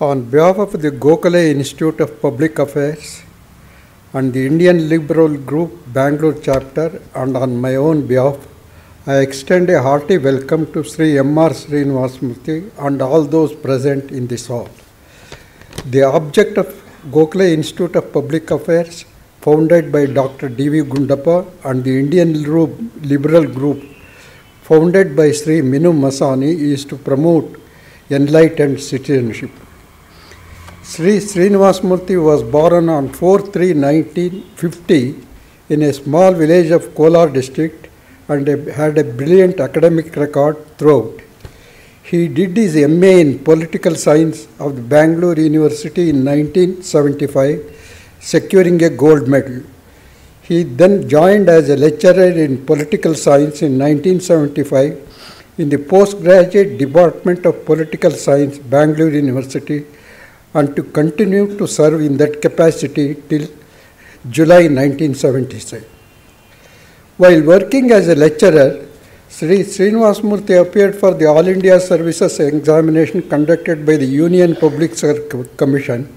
On behalf of the Gokhale Institute of Public Affairs and the Indian Liberal Group Bangalore chapter, and on my own behalf, I extend a hearty welcome to Sri M.R. Srinivasmurthy and all those present in this hall. The object of Gokhale Institute of Public Affairs, founded by Dr. D.V. Gundappa, and the Indian Liberal Group, founded by Sri Minu Masani, is to promote enlightened citizenship. Sri Srinivasmurthy was born on 4/3/1950 in a small village of Kolar district and had a brilliant academic record throughout. He did his MA in Political Science of the Bangalore University in 1975, securing a gold medal. He then joined as a lecturer in Political Science in 1975 in the Postgraduate Department of Political Science, Bangalore University, and to continue to serve in that capacity till July 1976. While working as a lecturer, Sri Srinivasmurthy appeared for the All India Services examination conducted by the Union Public Service Commission,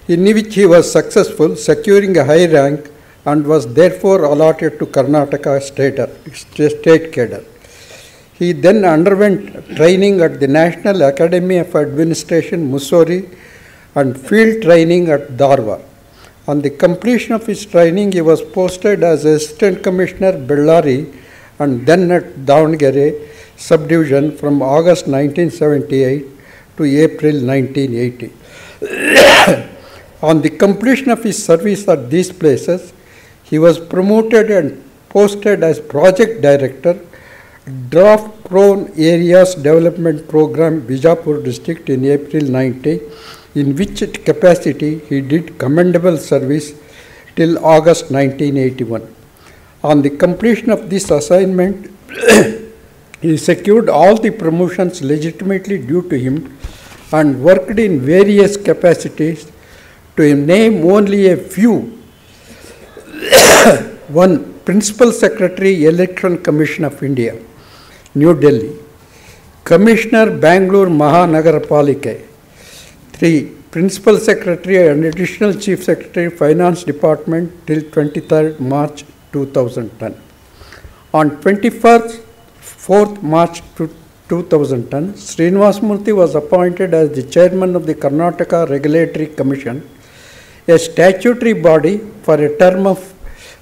in which he was successful, securing a high rank, and was therefore allotted to Karnataka state cadre. He then underwent training at the National Academy of Administration, Mussoorie, and field training at Dharwad. On the completion of his training, he was posted as Assistant Commissioner, Bellary, and then at Davangere subdivision from August 1978 to April 1980. On the completion of his service at these places, he was promoted and posted as Project Director, Drought Prone Areas Development Program, Bijapur District in April 90, in which capacity he did commendable service till August 1981. On the completion of this assignment, he secured all the promotions legitimately due to him and worked in various capacities, to name only a few. 1. Principal Secretary, Election Commission of India, New Delhi. Commissioner, Bangalore Mahanagarapalika. 3. Principal Secretary and Additional Chief Secretary, Finance Department till 23rd March 2010. On 4th March 2010, Srinivasmurthy was appointed as the Chairman of the Karnataka Regulatory Commission, a statutory body for a term of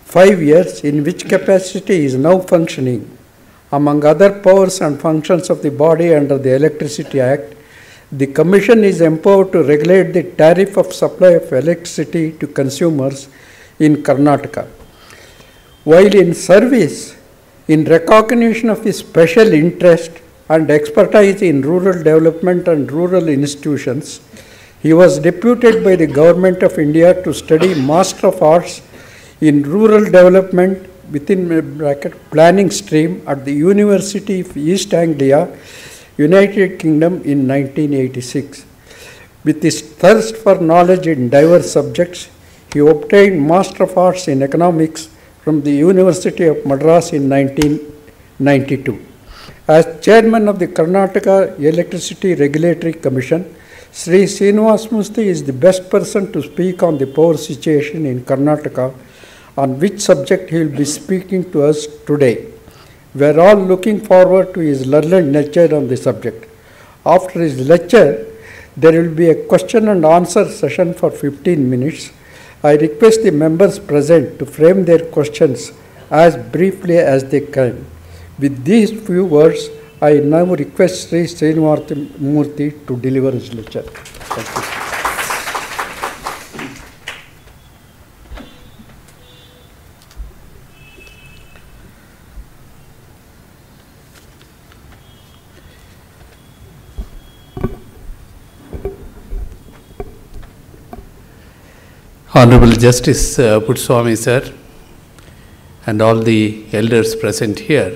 5 years, in which capacity is now functioning. Among other powers and functions of the body under the Electricity Act, the Commission is empowered to regulate the tariff of supply of electricity to consumers in Karnataka. While in service, in recognition of his special interest and expertise in rural development and rural institutions, he was deputed by the Government of India to study Master of Arts in Rural Development within bracket planning stream at the University of East Anglia, United Kingdom in 1986. With his thirst for knowledge in diverse subjects, he obtained Master of Arts in Economics from the University of Madras in 1992. As Chairman of the Karnataka Electricity Regulatory Commission, Sri Srinivasmurthy is the best person to speak on the power situation in Karnataka, on which subject he will be speaking to us today. We are all looking forward to his learned lecture on the subject. After his lecture, there will be a question and answer session for 15 minutes. I request the members present to frame their questions as briefly as they can. With these few words, I now request Sri Srinivasmurthy to deliver his lecture. Thank you. Honorable Justice Putswamy sir, and all the elders present here,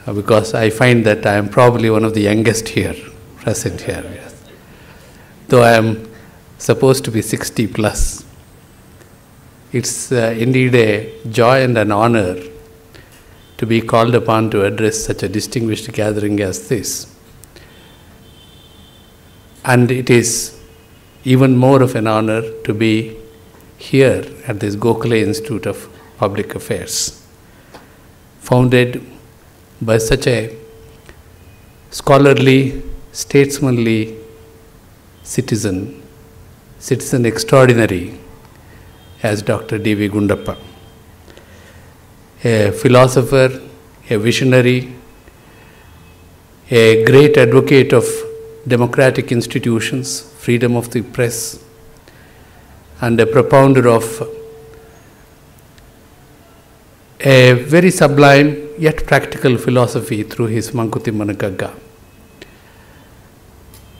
because I find that I am probably one of the youngest here, present here. Yes. Though I am supposed to be 60 plus. It's indeed a joy and an honor to be called upon to address such a distinguished gathering as this. And it is even more of an honor to be here at this Gokhale Institute of Public Affairs, founded by such a scholarly, statesmanly citizen extraordinary as Dr. D.V. Gundappa, a philosopher, a visionary, a great advocate of democratic institutions, freedom of the press, and a propounder of a very sublime yet practical philosophy through his Mankuti Manakagga.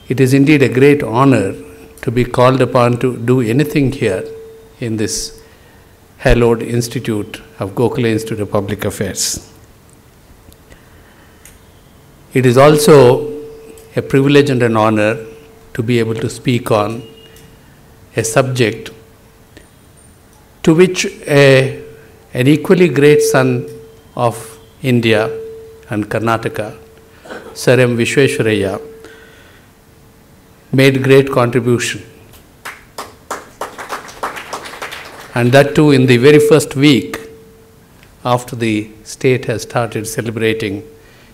It is indeed a great honor to be called upon to do anything here in this hallowed institute of Gokhale Institute of Public Affairs. It is also a privilege and an honor to be able to speak on a subject to which an equally great son of India and Karnataka, Sir M. Visvesvaraya, made great contribution. And that too in the very first week after the state has started celebrating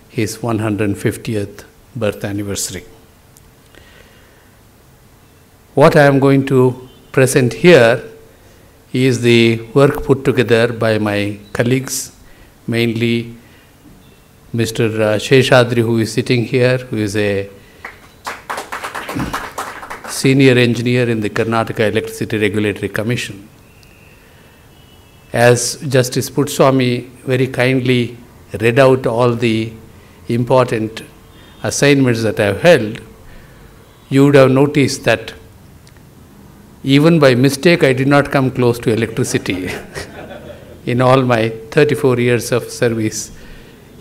his 150th birth anniversary. What I am going to present here is the work put together by my colleagues, mainly Mr. Sheshadri, who is sitting here, who is a senior engineer in the Karnataka Electricity Regulatory Commission. As Justice Puttaswamy very kindly read out all the important assignments that I have held, you would have noticed that even by mistake I did not come close to electricity in all my 34 years of service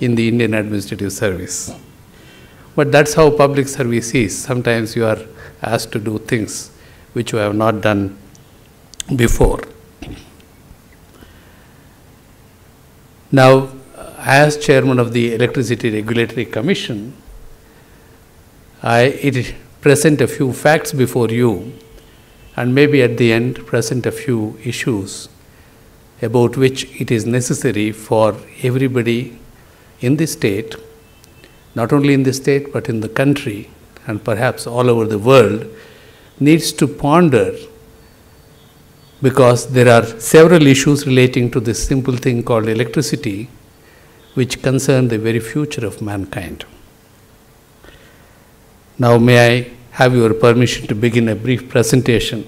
in the Indian Administrative Service. But that's how public service is. Sometimes you are asked to do things which you have not done before. Now, as chairman of the Electricity Regulatory Commission, I present a few facts before you, and maybe at the end present a few issues about which it is necessary for everybody in the state, not only in the state but in the country and perhaps all over the world, needs to ponder, because there are several issues relating to this simple thing called electricity which concern the very future of mankind. Now, may I have your permission to begin a brief presentation?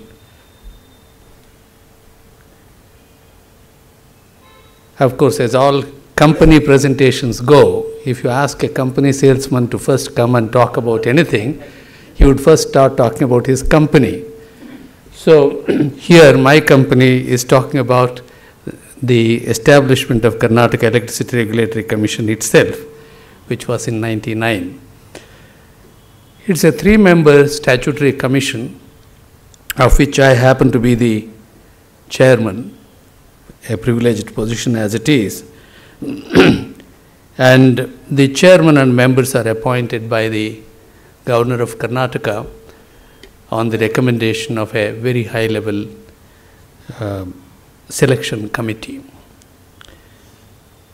Of course, as all company presentations go, if you ask a company salesman to first come and talk about anything, he would first start talking about his company. So here my company is talking about the establishment of Karnataka Electricity Regulatory Commission itself, which was in 1999. It's a 3-member statutory commission, of which I happen to be the chairman, a privileged position as it is. And the chairman and members are appointed by the Governor of Karnataka on the recommendation of a very high-level selection committee.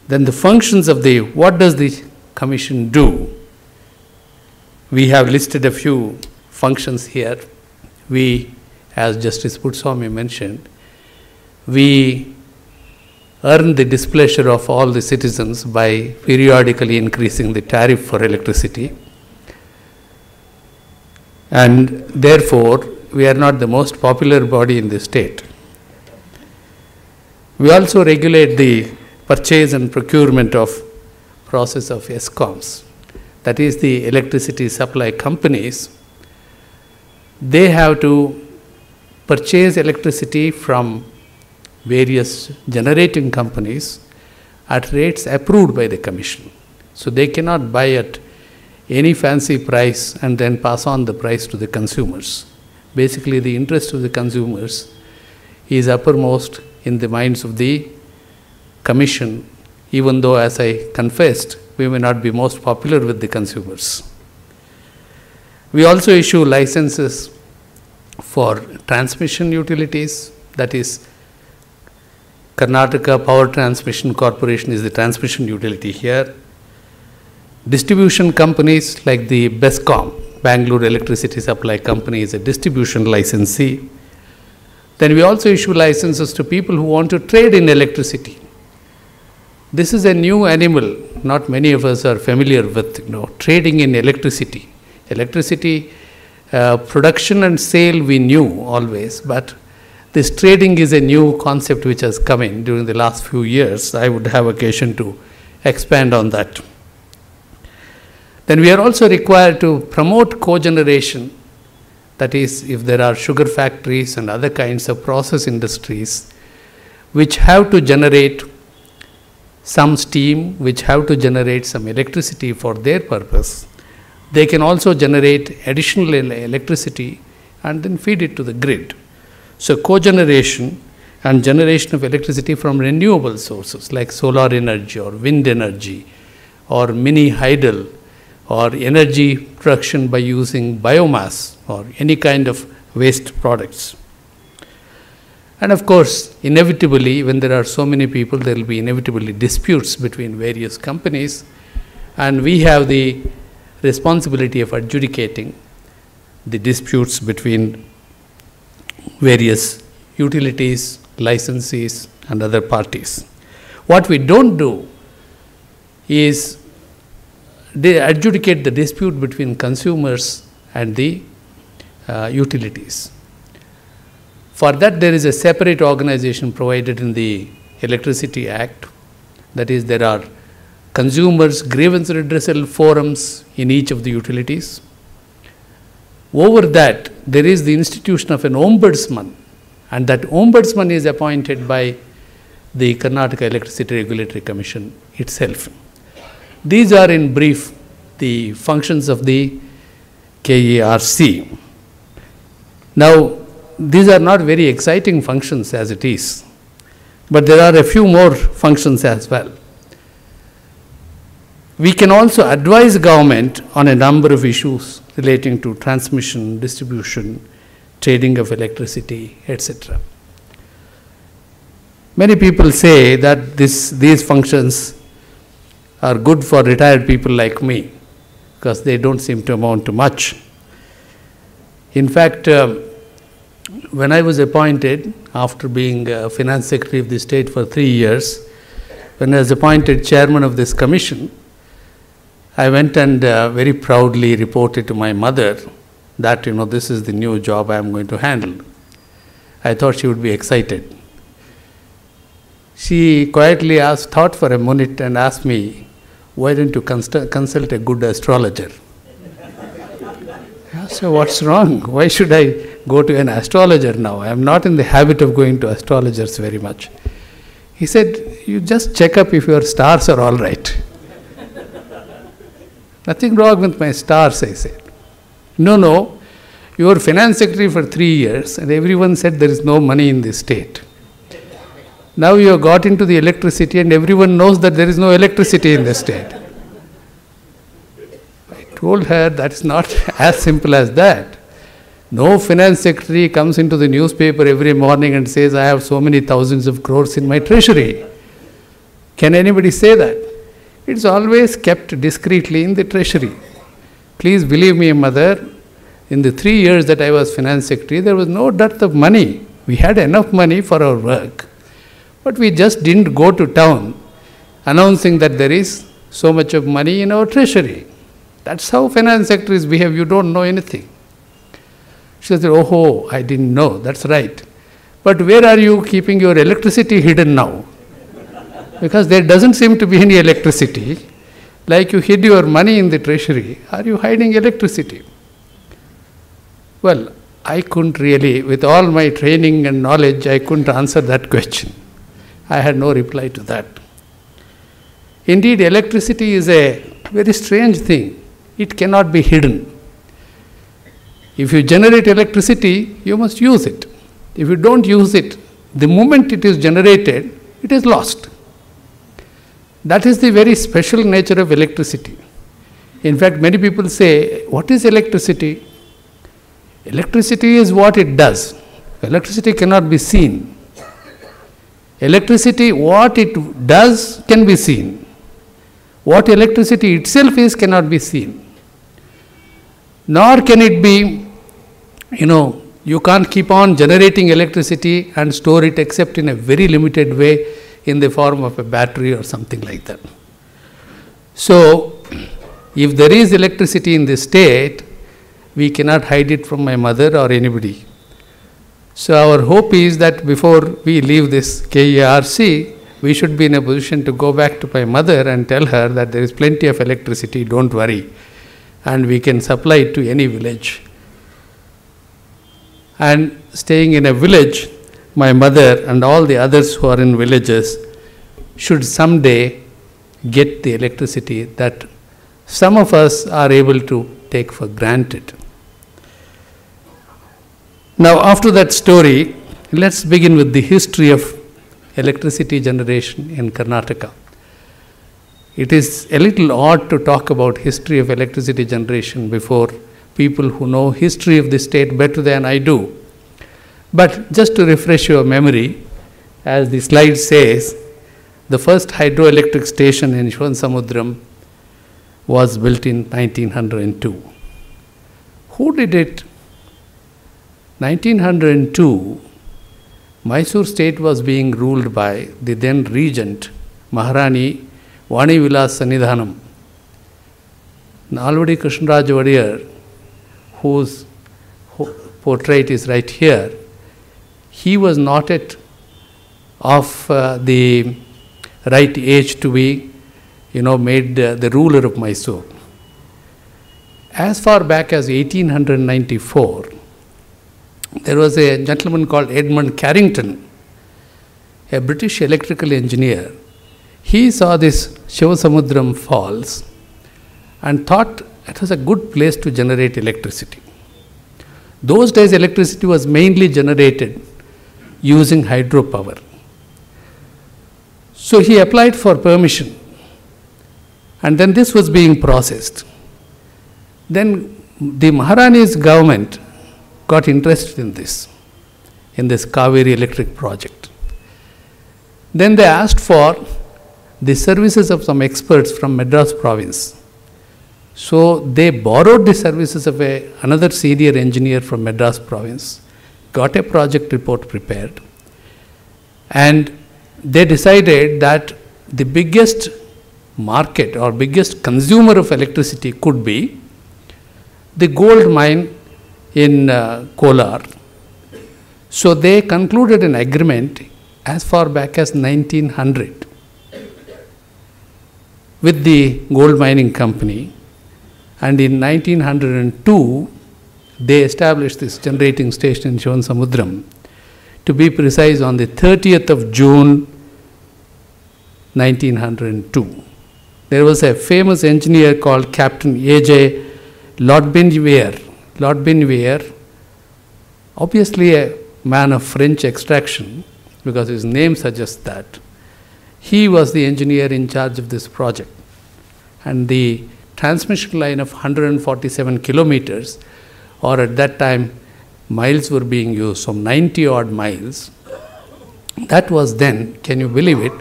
Then the functions of what does the commission do? We have listed a few functions here. We, as Justice Puttaswamy mentioned, we earn the displeasure of all the citizens by periodically increasing the tariff for electricity. And therefore, we are not the most popular body in the state. We also regulate the purchase and procurement of process of ESCOMs. That is, the electricity supply companies. They have to purchase electricity from various generating companies at rates approved by the commission. So they cannot buy at any fancy price and then pass on the price to the consumers. Basically, the interest of the consumers is uppermost in the minds of the commission, even though, as I confessed, we may not be most popular with the consumers. We also issue licenses for transmission utilities, that is, Karnataka Power Transmission Corporation is the transmission utility here. Distribution companies like the BESCOM, Bangalore Electricity Supply Company, is a distribution licensee. Then we also issue licenses to people who want to trade in electricity. This is a new animal, not many of us are familiar with, trading in electricity. Electricity production and sale we knew always, but this trading is a new concept which has come in during the last few years. I would have occasion to expand on that. Then we are also required to promote cogeneration. That is, if there are sugar factories and other kinds of process industries which have to generate some steam, which have to generate some electricity for their purpose, they can also generate additional electricity and then feed it to the grid. So cogeneration and generation of electricity from renewable sources like solar energy or wind energy or mini hydel or energy production by using biomass or any kind of waste products. And of course, inevitably, when there are so many people, there will be inevitably disputes between various companies, and we have the responsibility of adjudicating the disputes between various utilities, licensees, and other parties. What we don't do is adjudicate the dispute between consumers and the utilities. For that, there is a separate organization provided in the Electricity Act. That is, there are consumers' grievance redressal forums in each of the utilities. Over that, there is the institution of an ombudsman, and that ombudsman is appointed by the Karnataka Electricity Regulatory Commission itself. These are in brief the functions of the KERC. Now, these are not very exciting functions as it is, but there are a few more functions as well. We can also advise government on a number of issues relating to transmission, distribution, trading of electricity, etc. Many people say that these functions are good for retired people like me because they don't seem to amount to much. In fact, when I was appointed, after being Finance Secretary of the state for 3 years, when I was appointed chairman of this commission, I went and very proudly reported to my mother that, this is the new job I am going to handle. I thought she would be excited. She quietly thought for a minute and asked me, why don't you consult a good astrologer? I said, what's wrong? Why should I go to an astrologer now? I am not in the habit of going to astrologers very much. He said, you just check up if your stars are all right. Nothing wrong with my stars, I said. No, you were finance secretary for 3 years and everyone said there is no money in this state. Now you have got into the electricity and everyone knows that there is no electricity in the state. I told her that's not as simple as that. No finance secretary comes into the newspaper every morning and says, I have so many thousands of crores in my treasury. Can anybody say that? It's always kept discreetly in the treasury. Please believe me, mother, in the 3 years that I was finance secretary, there was no dearth of money. We had enough money for our work. But we just didn't go to town announcing that there is so much of money in our treasury. That's how finance secretaries behave. You don't know anything. She said, oh, I didn't know. That's right. But where are you keeping your electricity hidden now? Because there doesn't seem to be any electricity. Like you hid your money in the treasury. Are you hiding electricity? Well, I couldn't really, with all my training and knowledge, I couldn't answer that question. I had no reply to that. Indeed, electricity is a very strange thing. It cannot be hidden. If you generate electricity, you must use it. If you don't use it, the moment it is generated, it is lost. That is the very special nature of electricity. In fact, many people say, what is electricity? Electricity is what it does. Electricity cannot be seen. Electricity, what it does, can be seen. What electricity itself is cannot be seen. Nor can it be, you can't keep on generating electricity and store it except in a very limited way in the form of a battery or something like that. So, if there is electricity in this state, we cannot hide it from my mother or anybody. So our hope is that before we leave this KERC, we should be in a position to go back to my mother and tell her that there is plenty of electricity, don't worry, and we can supply it to any village. And staying in a village, my mother and all the others who are in villages should someday get the electricity that some of us are able to take for granted. Now, after that story, let's begin with the history of electricity generation in Karnataka. It is a little odd to talk about history of electricity generation before people who know history of the state better than I do. But just to refresh your memory, as the slide says, the first hydroelectric station in Shivansamudram was built in 1902. Who did it? 1902, Mysore state was being ruled by the then regent, Maharani Vani Vilas Sannidhanam. Nalvadi Krishnaraj Vadiyar, whose portrait is right here, he was not yet of the right age to be, made the ruler of Mysore. As far back as 1894, there was a gentleman called Edmund Carrington, a British electrical engineer. He saw this Shivasamudram Falls and thought it was a good place to generate electricity. Those days, electricity was mainly generated using hydropower. So he applied for permission, and then this was being processed. Then the Maharani's government got interested in this Kaveri electric project. Then they asked for the services of some experts from Madras province. So they borrowed the services of another senior engineer from Madras province, got a project report prepared, and they decided that the biggest market or biggest consumer of electricity could be the gold mine in Kolar. So they concluded an agreement as far back as 1900 with the gold mining company, and in 1902 they established this generating station in Shivansamudram. To be precise, on the 30th of June 1902. There was a famous engineer called Captain A.J. Lotbinweir. Lotbinweir, obviously a man of French extraction, because his name suggests that. He was the engineer in charge of this project. And the transmission line of 147 kilometers, or at that time, miles were being used, some 90 odd miles. That was then, can you believe it,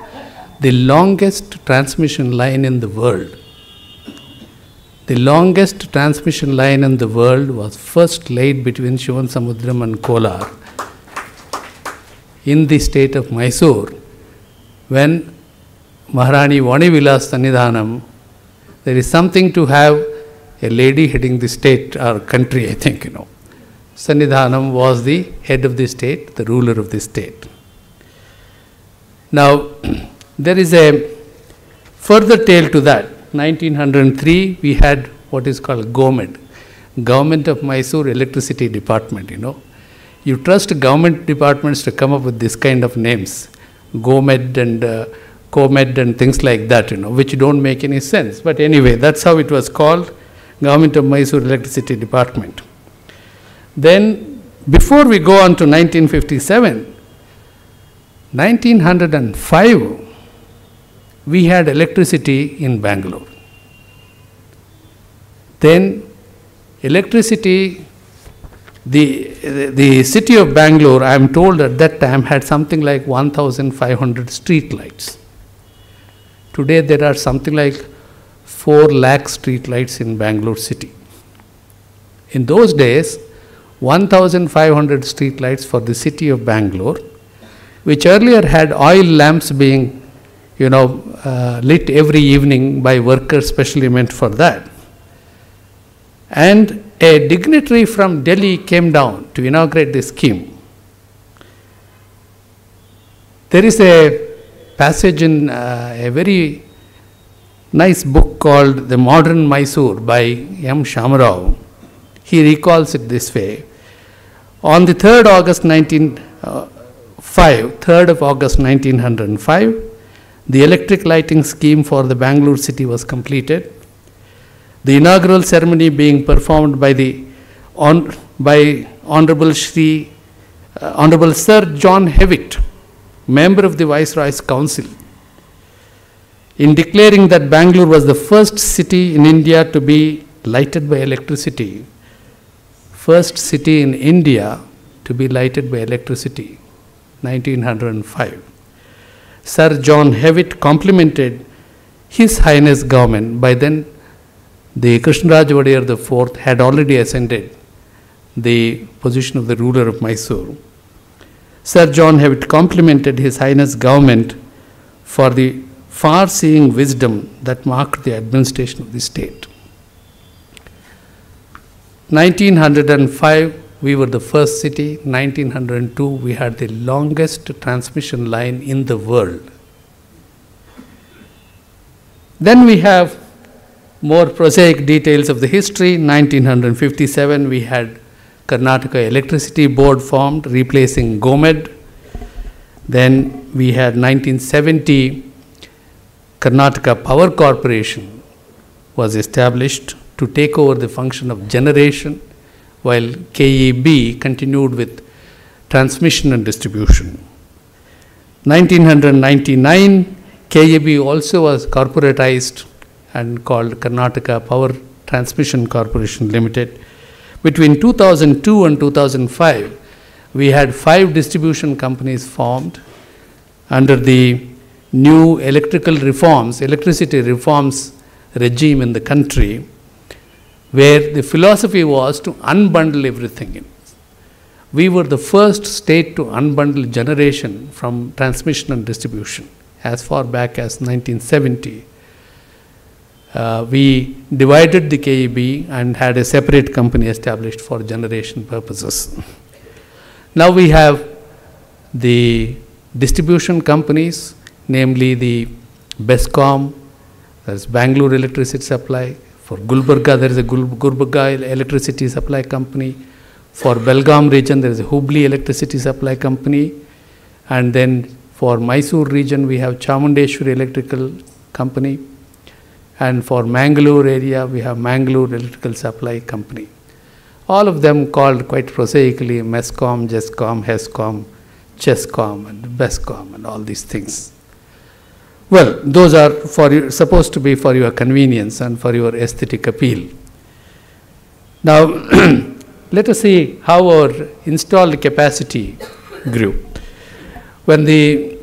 the longest transmission line in the world. The longest transmission line in the world was first laid between Shivansamudram and Kolar in the state of Mysore, when Maharani Vani Vilas Sannidhanam, there is something to have a lady heading the state or country, I think, Sannidhanam was the head of the state, the ruler of the state. Now, there is a further tale to that. 1903, we had what is called GOMED, Government of Mysore Electricity Department, You trust government departments to come up with this kind of names, GOMED and COMED and things like that, which don't make any sense. But anyway, that's how it was called, Government of Mysore Electricity Department. Then, before we go on to 1957, 1905, we had electricity in Bangalore. Then electricity, the city of Bangalore, I am told at that time, had something like 1,500 street lights. Today there are something like 4 lakh street lights in Bangalore city. In those days, 1,500 street lights for the city of Bangalore, which earlier had oil lamps being, lit every evening by workers specially meant for that. And a dignitary from Delhi came down to inaugurate this scheme. There is a passage in a very nice book called The Modern Mysore by M. Shamarao. He recalls it this way. On the 3rd of August 1905, the electric lighting scheme for the Bangalore city was completed. The inaugural ceremony being performed by Honorable Sir John Hewitt, member of the Viceroy's Council, in declaring that Bangalore was the first city in India to be lighted by electricity. First city in India to be lighted by electricity, 1905. Sir John Hewitt complimented His Highness government. By then, the Krishnaraj Wadiyar IV had already ascended the position of the ruler of Mysore. Sir John Hewitt complimented His Highness government for the far-seeing wisdom that marked the administration of the state. 1905, we were the first city. 1902, we had the longest transmission line in the world. Then we have more prosaic details of the history. 1957, we had Karnataka Electricity Board formed, replacing GOMED. Then we had 1970, Karnataka Power Corporation was established to take over the function of generation, while KEB continued with transmission and distribution. 1999, KEB also was corporatized and called Karnataka Power Transmission Corporation Limited. Between 2002 and 2005, we had 5 distribution companies formed under the new electricity reforms regime in the country, where the philosophy was to unbundle everything. We were the first state to unbundle generation from transmission and distribution. As far back as 1970, we divided the KEB and had a separate company established for generation purposes. Now we have the distribution companies, namely the BESCOM, that is Bangalore Electricity Supply. For Gulbarga, there is a Gulbarga Electricity Supply Company. For Belgaum region, there is a Hubli Electricity Supply Company. And then for Mysore region, we have Chamundeshwari Electrical Company. And for Mangalore area, we have Mangalore Electrical Supply Company. All of them called quite prosaically MESCOM, GESCOM, HESCOM, CHESCOM, and BESCOM, and all these things. Well, those are supposed to be for your convenience and for your aesthetic appeal. Now, let us see how our installed capacity grew. When the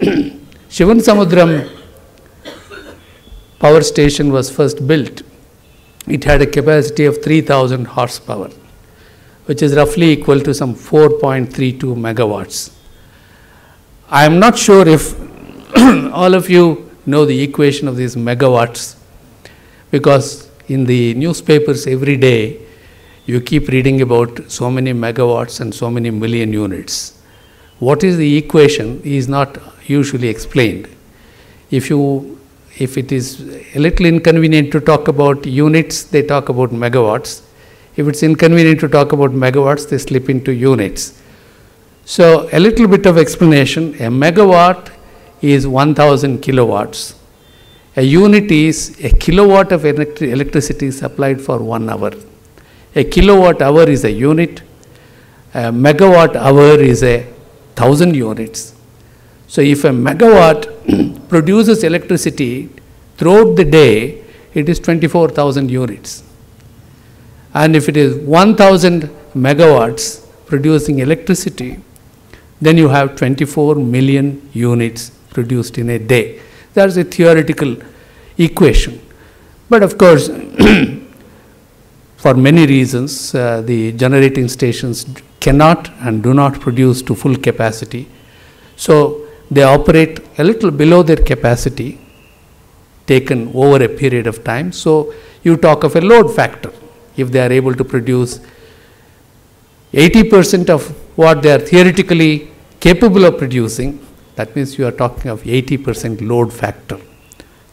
Shivansamudram power station was first built, it had a capacity of 3,000 horsepower, which is roughly equal to some 4.32 megawatts. I am not sure if all of you know the equation of these megawatts, because in the newspapers every day you keep reading about so many megawatts and so many million units. What is the equation is not usually explained. If it is a little inconvenient to talk about units, they talk about megawatts. If it's inconvenient to talk about megawatts, they slip into units. So a little bit of explanation. A megawatt is 1000 kilowatts. A unit is a kilowatt of electricity supplied for 1 hour. A kilowatt hour is a unit. A megawatt hour is 1000 units. So if a megawatt produces electricity throughout the day, it is 24,000 units. And if it is 1000 megawatts producing electricity, then you have 24 million units produced in a day. That's a theoretical equation. But of course, for many reasons, the generating stations cannot and do not produce to full capacity. So they operate a little below their capacity taken over a period of time. So you talk of a load factor. If they are able to produce 80% of what they are theoretically capable of producing, that means you are talking of 80% load factor.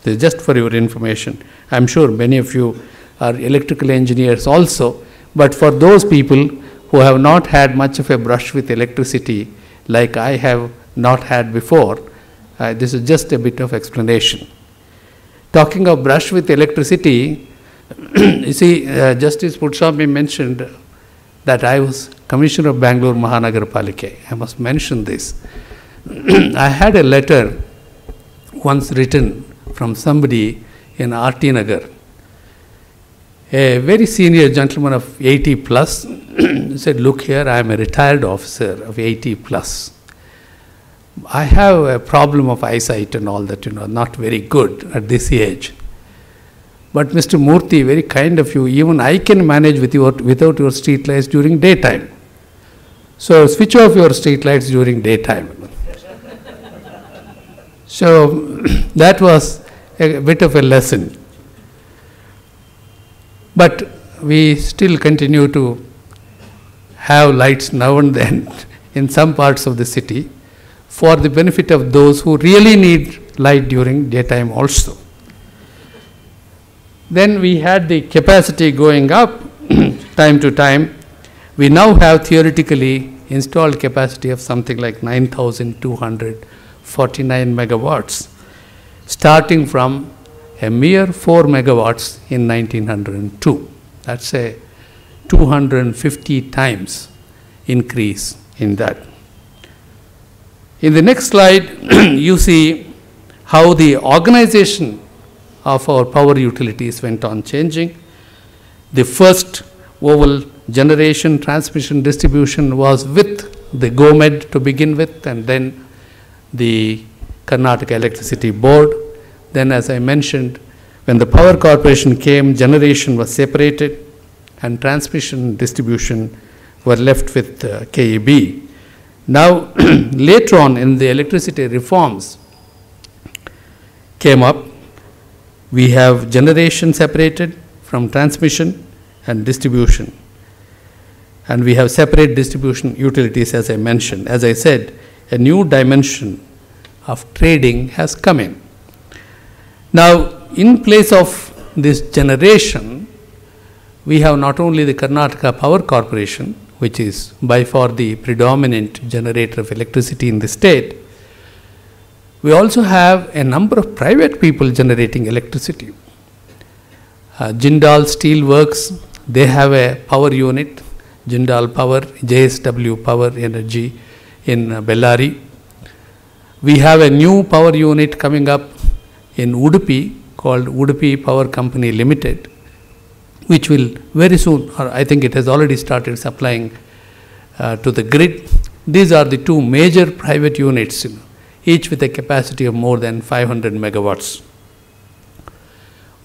This is just for your information. I am sure many of you are electrical engineers also, but for those people who have not had much of a brush with electricity, like I have not had before, this is just a bit of explanation. Talking of brush with electricity, you see, Justice Putswamy mentioned that I was Commissioner of Bangalore Mahanagarapalike. I must mention this. I had a letter once written from somebody in RT Nagar, a very senior gentleman of 80 plus, said, look here, I am a retired officer of 80 plus. I have a problem of eyesight and all that, not very good at this age. But Mr. Murthy, very kind of you, even I can manage without your street lights during daytime. So switch off your street lights during daytime. So that was a bit of a lesson. But we still continue to have lights now and then in some parts of the city for the benefit of those who really need light during daytime also. Then we had the capacity going up time to time. We now have theoretically installed capacity of something like 9,249 megawatts, starting from a mere 4 megawatts in 1902. That's a 250 times increase in that. In the next slide, you see how the organization of our power utilities went on changing. The first oval generation, transmission, distribution was with the GOMED to begin with, and then the Karnataka Electricity Board. Then, as I mentioned, when the Power Corporation came, generation was separated and transmission and distribution were left with KEB. Now, later on in the electricity reforms came up, we have generation separated from transmission and distribution. And we have separate distribution utilities, as I mentioned. As I said, a new dimension of trading has come in. Now, in place of this generation, we have not only the Karnataka Power Corporation, which is by far the predominant generator of electricity in the state. We also have a number of private people generating electricity. Jindal Steel Works, they have a power unit, Jindal Power, JSW Power Energy in Bellary. We have a new power unit coming up in Udupi called Udupi Power Company Limited, which will very soon, or I think it has already started supplying to the grid. These are the two major private units, each with a capacity of more than 500 megawatts.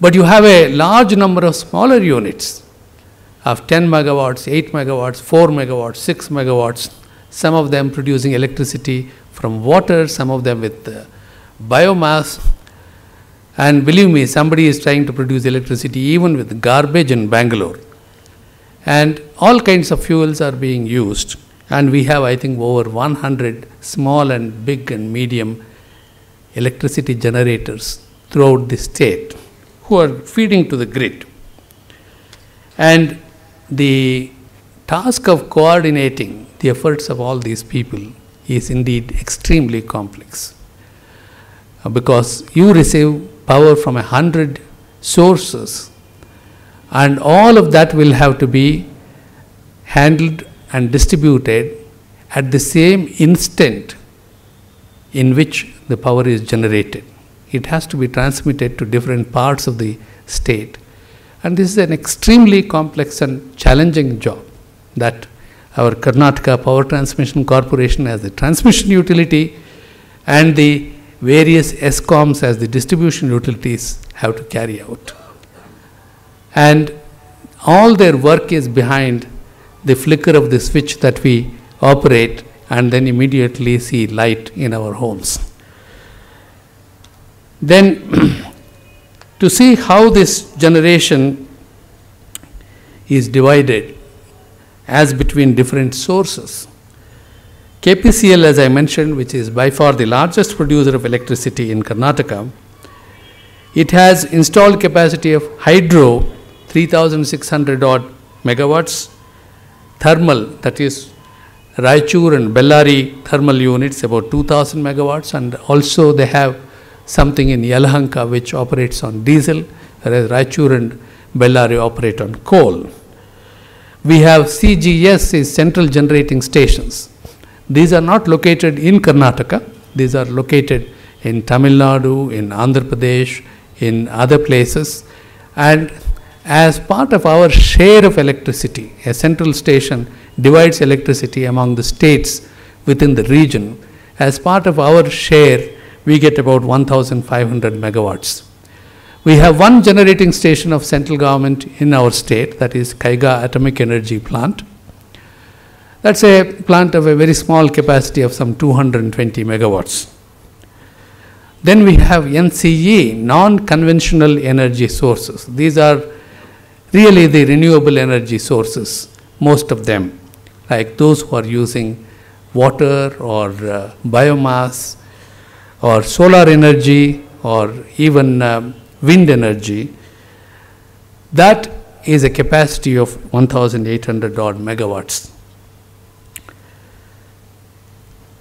But you have a large number of smaller units of 10 megawatts, 8 megawatts, 4 megawatts, 6 megawatts, some of them producing electricity from water, some of them with biomass. And believe me, somebody is trying to produce electricity even with garbage in Bangalore. And all kinds of fuels are being used. And we have, I think, over 100 small and big and medium electricity generators throughout the state who are feeding to the grid. And the task of coordinating the efforts of all these people is indeed extremely complex. Because you receive power from 100 sources, and all of that will have to be handled and distributed at the same instant in which the power is generated. It has to be transmitted to different parts of the state, And this is an extremely complex and challenging job that our Karnataka Power Transmission Corporation as the transmission utility and the various ESCOMs as the distribution utilities have to carry out. And all their work is behind the flicker of the switch that we operate and then immediately see light in our homes. Then to see how this generation is divided as between different sources. KPCL, as I mentioned, which is by far the largest producer of electricity in Karnataka, it has installed capacity of hydro 3,600 odd megawatts, thermal, that is Raichur and Bellary thermal units, about 2,000 megawatts, and also they have something in Yelahanka which operates on diesel, whereas Raichur and Bellary operate on coal. We have CGS, is central generating stations. These are not located in Karnataka, these are located in Tamil Nadu, in Andhra Pradesh, in other places, and as part of our share of electricity, a central station divides electricity among the states within the region. As part of our share, we get about 1,500 megawatts. We have one generating station of central government in our state, that is Kaiga Atomic Energy Plant. That's a plant of a very small capacity of some 220 megawatts. Then we have NCE, non-conventional energy sources. These are really the renewable energy sources, most of them, like those who are using water or biomass or solar energy or even wind energy. That is a capacity of 1,800 odd megawatts.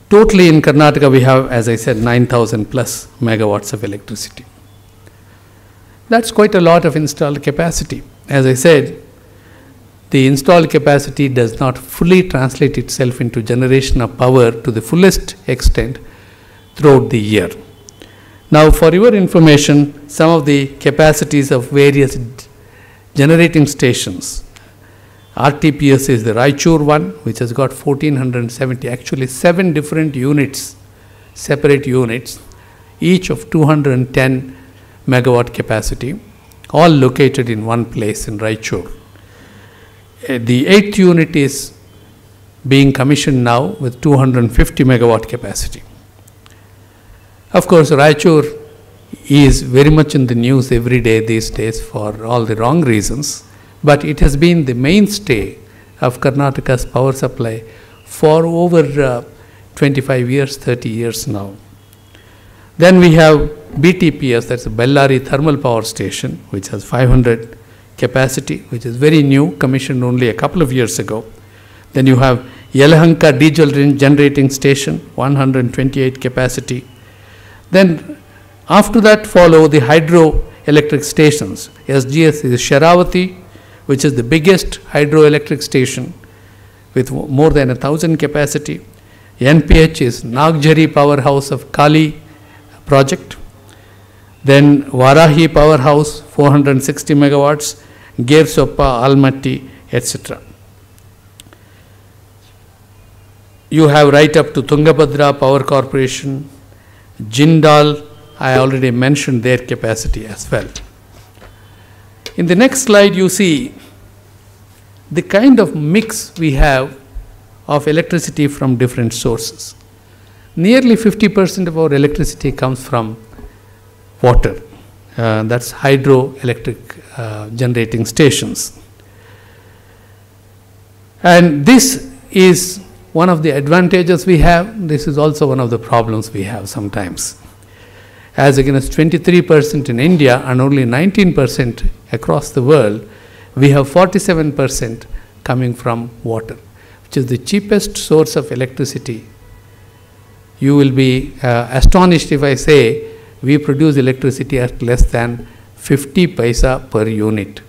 Totally in Karnataka we have, as I said, 9,000 plus megawatts of electricity. That's quite a lot of installed capacity. As I said, the installed capacity does not fully translate itself into generation of power to the fullest extent throughout the year. Now, for your information, some of the capacities of various generating stations. RTPS is the Raichur one, which has got 1,470, actually 7 different units, separate units, each of 210 megawatt capacity, all located in one place in Raichur. The 8th unit is being commissioned now with 250 megawatt capacity. Of course, Raichur is very much in the news every day these days for all the wrong reasons, but it has been the mainstay of Karnataka's power supply for over 25 years, 30 years now. Then we have BTPS, that's a Bellary Thermal Power Station, which has 500 capacity, which is very new, commissioned only a couple of years ago. Then you have Yelahanka Diesel Generating Station, 128 capacity. Then after that follow the hydroelectric stations. SGS is Sharavati, which is the biggest hydroelectric station with more than 1,000 capacity. NPH is Nagjari Powerhouse of Kali project. Then Varahi Powerhouse, 460 megawatts, Gersoppa, Almaty, etc. You have right up to Tungabhadra Power Corporation, Jindal, I already mentioned their capacity as well. In the next slide, you see the kind of mix we have of electricity from different sources. Nearly 50% of our electricity comes from water. That's hydroelectric generating stations. And this is one of the advantages we have. This is also one of the problems we have sometimes. As against 23% in India and only 19% across the world, we have 47% coming from water, which is the cheapest source of electricity. You will be astonished if I say we produce electricity at less than 50 paisa per unit,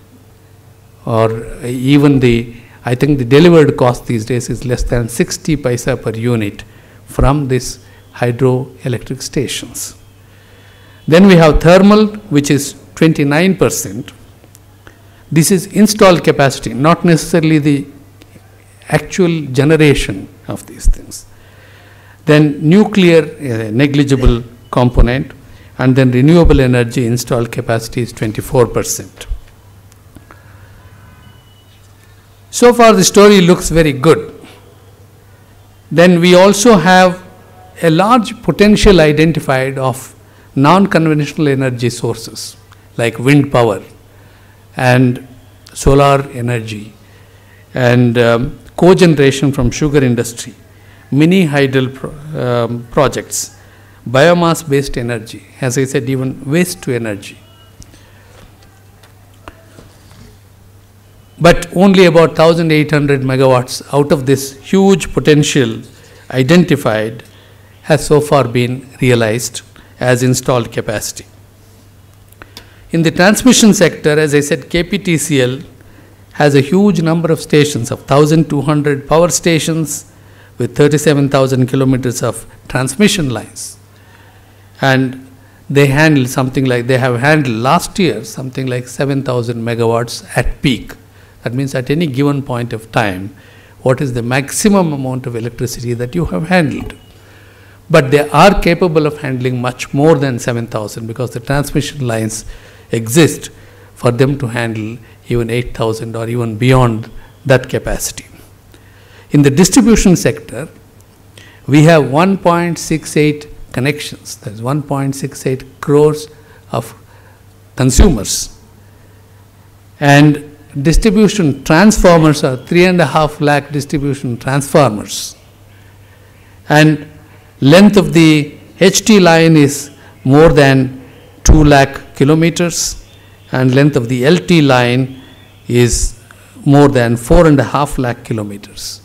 or even I think the delivered cost these days is less than 60 paisa per unit from these hydroelectric stations. Then we have thermal, which is 29%. This is installed capacity, not necessarily the actual generation of these things. Then nuclear, negligible component, and then renewable energy installed capacity is 24%. So far the story looks very good. Then we also have a large potential identified of non-conventional energy sources like wind power and solar energy and cogeneration from sugar industry, mini hydel projects, biomass based energy, as I said, even waste to energy. But only about 1,800 megawatts out of this huge potential identified has so far been realized as installed capacity. In the transmission sector, as I said, KPTCL has a huge number of stations of 1,200 power stations with 37,000 kilometers of transmission lines. And they handle something like, they have handled last year something like 7,000 megawatts at peak. That means at any given point of time, what is the maximum amount of electricity that you have handled. But they are capable of handling much more than 7,000 because the transmission lines exist for them to handle even 8,000 or even beyond that capacity. In the distribution sector, we have 1.68 connections, that is 1.68 crores of consumers. And distribution transformers are 3.5 lakh distribution transformers. And length of the HT line is more than 2 lakh kilometers, and length of the LT line is more than 4.5 lakh kilometers.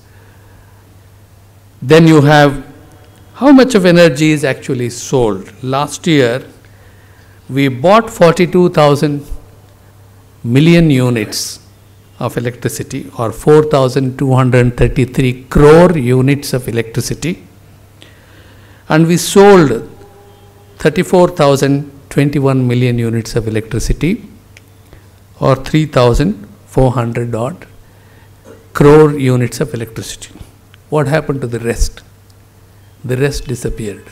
Then you have how much of energy is actually sold. Last year, we bought 42,000 million units of electricity, or 4,233 crore units of electricity, and we sold 34,021 million units of electricity, or 3,400 odd crore units of electricity. What happened to the rest? The rest disappeared.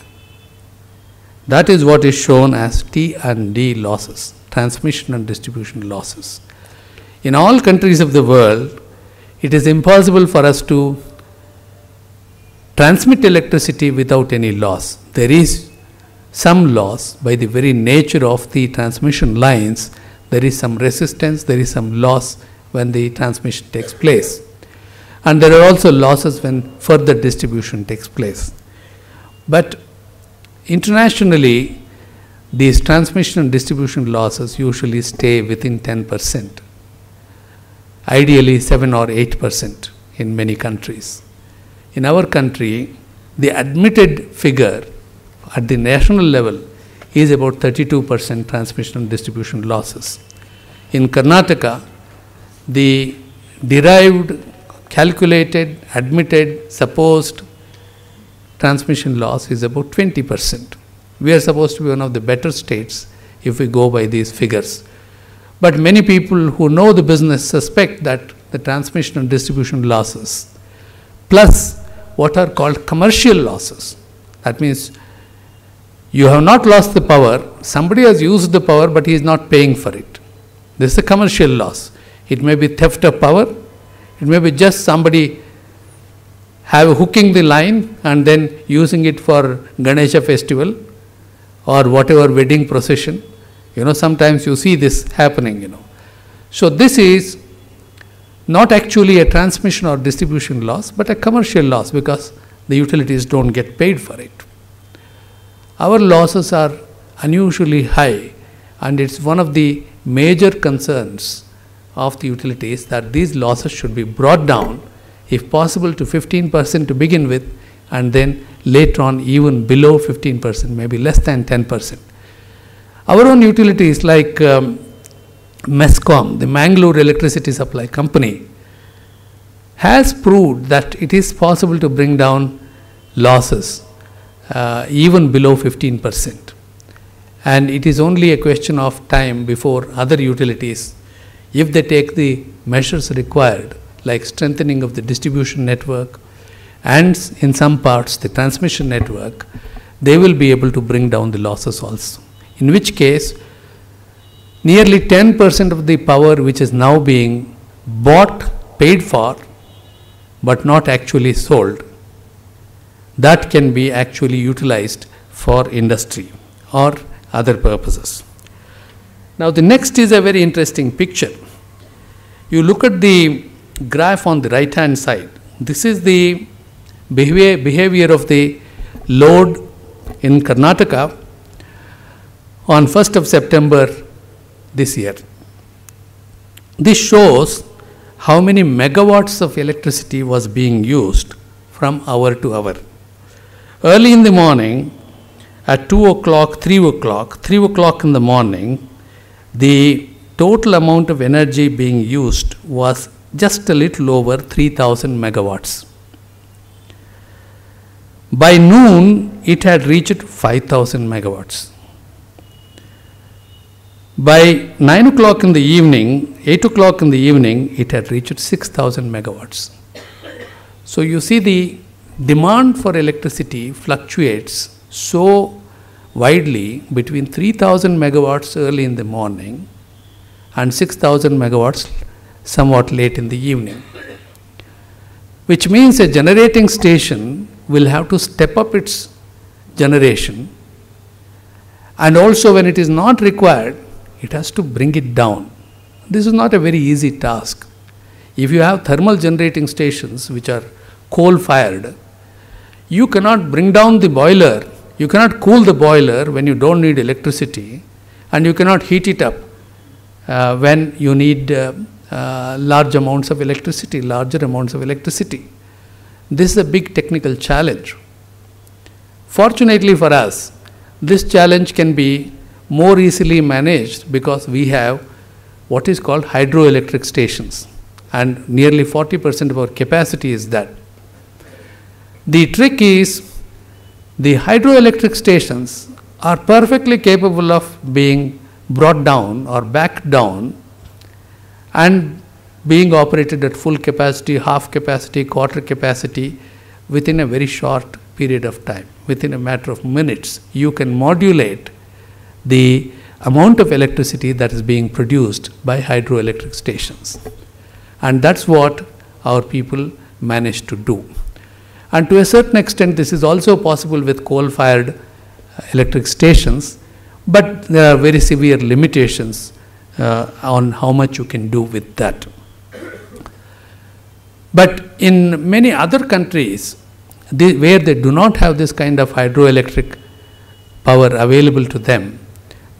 That is what is shown as T&D losses, transmission and distribution losses. In all countries of the world, it is impossible for us to transmit electricity without any loss. There is some loss by the very nature of the transmission lines. There is some resistance, there is some loss when the transmission takes place. And there are also losses when further distribution takes place. But internationally, these transmission and distribution losses usually stay within 10%. Ideally 7 or 8% in many countries. In our country, the admitted figure at the national level is about 32% transmission and distribution losses. In Karnataka, the derived, calculated, admitted, supposed transmission loss is about 20%. We are supposed to be one of the better states if we go by these figures. But many people who know the business suspect that the transmission and distribution losses, plus what are called commercial losses. That means you have not lost the power, somebody has used the power but he is not paying for it. This is a commercial loss. It may be theft of power, it may be just somebody hooking the line and then using it for Ganesha festival or whatever wedding procession. Sometimes you see this happening, So this is not actually a transmission or distribution loss, but a commercial loss because the utilities don't get paid for it. Our losses are unusually high, and it's one of the major concerns of the utilities that these losses should be brought down, if possible, to 15% to begin with, and then later on even below 15%, maybe less than 10%. Our own utilities like MESCOM, the Mangalore Electricity Supply Company, has proved that it is possible to bring down losses even below 15%. And it is only a question of time before other utilities if they take the measures required, like strengthening of the distribution network and in some parts the transmission network, they will be able to bring down the losses also. In which case, nearly 10% of the power which is now being bought, paid for, but not actually sold, that can be actually utilized for industry or other purposes. Now the next is a very interesting picture. You look at the graph on the right hand side. This is the behavior of the load in Karnataka on 1st of September this year. This shows how many megawatts of electricity was being used from hour to hour. Early in the morning, at 2 o'clock, 3 o'clock in the morning, the total amount of energy being used was just a little over 3,000 megawatts. By noon, it had reached 5,000 megawatts. By 9 o'clock in the evening, 8 o'clock in the evening, it had reached 6,000 megawatts. So you see the demand for electricity fluctuates so widely between 3,000 megawatts early in the morning and 6,000 megawatts somewhat late in the evening. Which means a generating station will have to step up its generation, and also when it is not required, it has to bring it down. This is not a very easy task. If you have thermal generating stations which are coal fired, you cannot bring down the boiler, you cannot cool the boiler when you don't need electricity, and you cannot heat it up when you need larger amounts of electricity. This is a big technical challenge. Fortunately for us, this challenge can be more easily managed because we have what is called hydroelectric stations, and nearly 40% of our capacity is that. The trick is the hydroelectric stations are perfectly capable of being brought down or backed down and being operated at full capacity, half capacity, quarter capacity within a very short period of time. Within a matter of minutes, you can modulate the amount of electricity that is being produced by hydroelectric stations. And that's what our people managed to do. And to a certain extent, this is also possible with coal-fired electric stations, but there are very severe limitations on how much you can do with that. But in many other countries, where they do not have this kind of hydroelectric power available to them,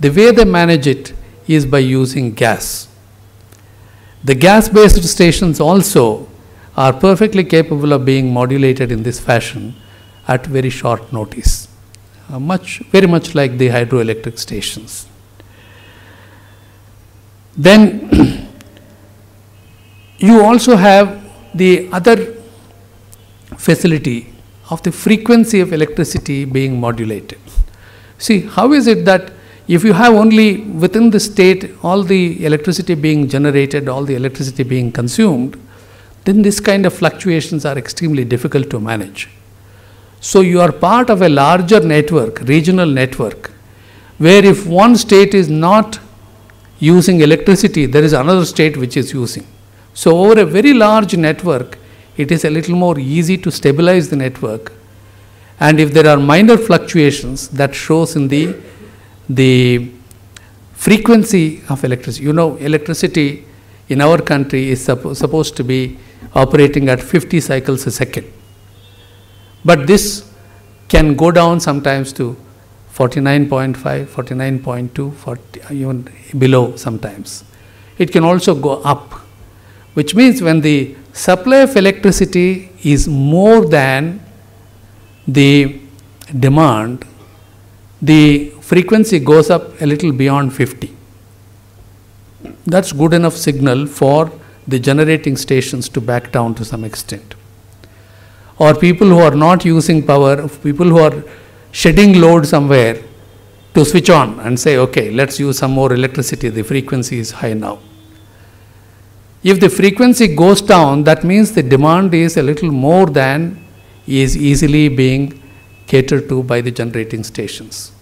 the way they manage it is by using gas. The gas-based stations also are perfectly capable of being modulated in this fashion at very short notice, very much like the hydroelectric stations. Then you also have the other facility of the frequency of electricity being modulated. See, how is it that if you have only within the state all the electricity being generated, all the electricity being consumed, then this kind of fluctuations are extremely difficult to manage. So you are part of a larger network, regional network, where if one state is not using electricity, there is another state which is using. So over a very large network, it is a little more easy to stabilize the network. And if there are minor fluctuations, that shows in the frequency of electricity. You know, electricity in our country is supposed to be operating at 50 cycles a second. But this can go down sometimes to 49.5, 49.2, 40, even below sometimes. It can also go up, which means when the supply of electricity is more than the demand, the frequency goes up a little beyond 50. That's good enough signal for the generating stations to back down to some extent. Or people who are not using power, people who are shedding load somewhere, to switch on and say, okay, let's use some more electricity, the frequency is high now. If the frequency goes down, that means the demand is a little more than is easily being catered to by the generating stations.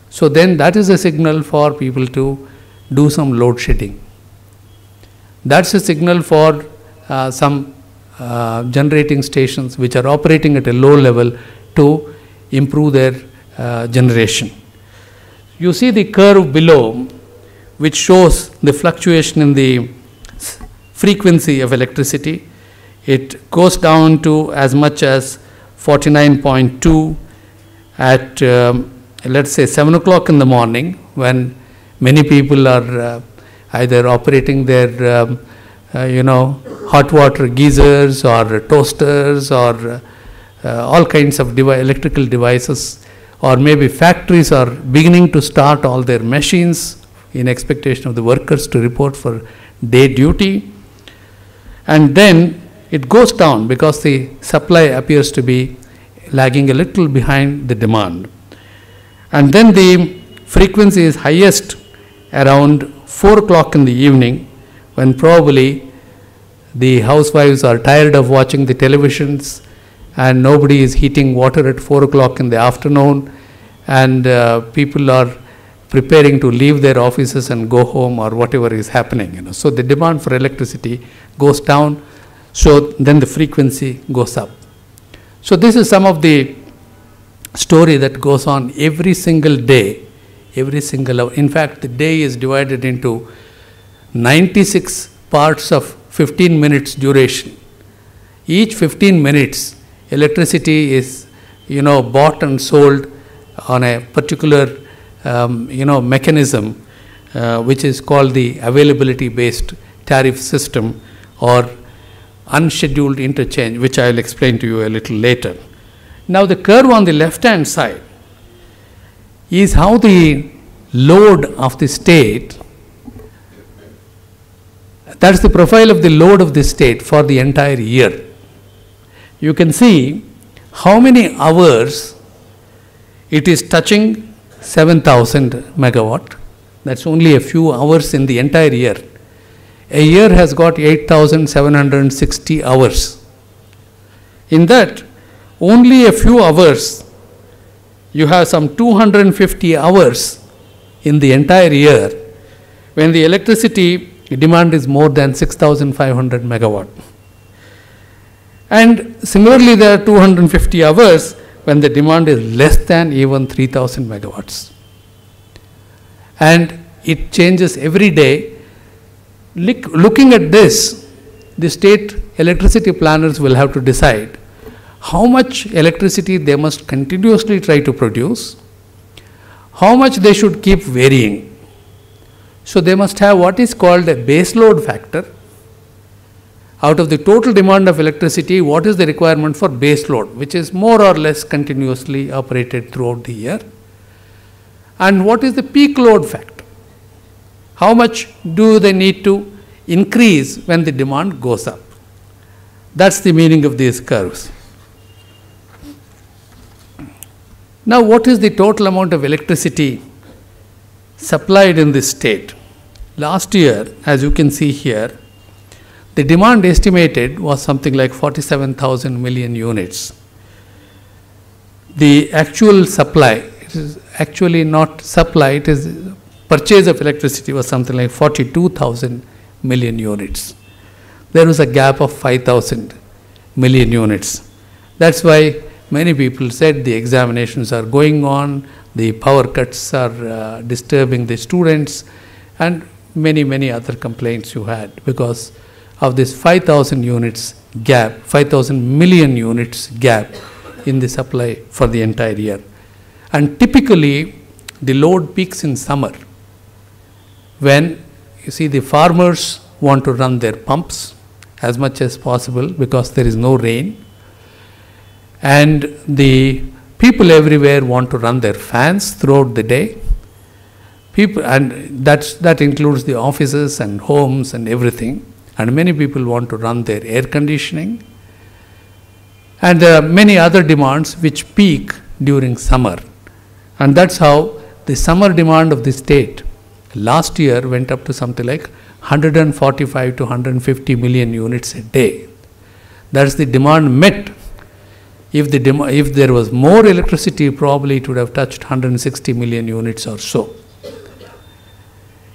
So then that is a signal for people to do some load shedding. That's a signal for some generating stations which are operating at a low level to improve their generation. You see the curve below, which shows the fluctuation in the frequency of electricity. It goes down to as much as 49.2 at let's say 7 o'clock in the morning, when many people are either operating their hot water geysers or toasters or all kinds of electrical devices, or maybe factories are beginning to start all their machines in expectation of the workers to report for day duty. And then it goes down because the supply appears to be lagging a little behind the demand. And then the frequency is highest around 4 o'clock in the evening, when probably the housewives are tired of watching the televisions and nobody is heating water at 4 o'clock in the afternoon, and people are preparing to leave their offices and go home, or whatever is happening. So the demand for electricity goes down, so then the frequency goes up. So this is some of the story that goes on every single day, every single hour. In fact, the day is divided into 96 parts of 15 minutes duration. Each 15 minutes, electricity is, bought and sold on a particular, mechanism, which is called the availability-based tariff system, or unscheduled interchange, which I will explain to you a little later. Now, the curve on the left-hand side is how the load of the state, that's the profile of the load of the state for the entire year. You can see how many hours it is touching 7,000 megawatt. That's only a few hours in the entire year. A year has got 8,760 hours. In that, only a few hours, you have some 250 hours in the entire year when the electricity demand is more than 6,500 megawatt. And similarly, there are 250 hours when the demand is less than even 3,000 megawatts. And it changes every day. Looking at this, the state electricity planners will have to decide how much electricity they must continuously try to produce, how much they should keep varying. So they must have what is called a base load factor. Out of the total demand of electricity, what is the requirement for base load, which is more or less continuously operated throughout the year, and what is the peak load factor. How much do they need to increase when the demand goes up? That's the meaning of these curves. Now, what is the total amount of electricity supplied in this state? Last year, as you can see here, the demand estimated was something like 47,000 million units. The actual supply, it is actually not supply, it is purchase of electricity, was something like 42,000 million units. There was a gap of 5,000 million units. That's why many people said the examinations are going on, the power cuts are disturbing the students, and many other complaints you had because of this 5,000 units gap, 5,000 million units gap in the supply for the entire year. And typically, the load peaks in summer when you see the farmers want to run their pumps as much as possible because there is no rain, and the people everywhere want to run their fans throughout the day. And that includes the offices and homes and everything. And many people want to run their air conditioning. And there are many other demands which peak during summer. And that's how the summer demand of the state last year went up to something like 145 to 150 million units a day. That's the demand met. If there was more electricity, probably it would have touched 160 million units or so.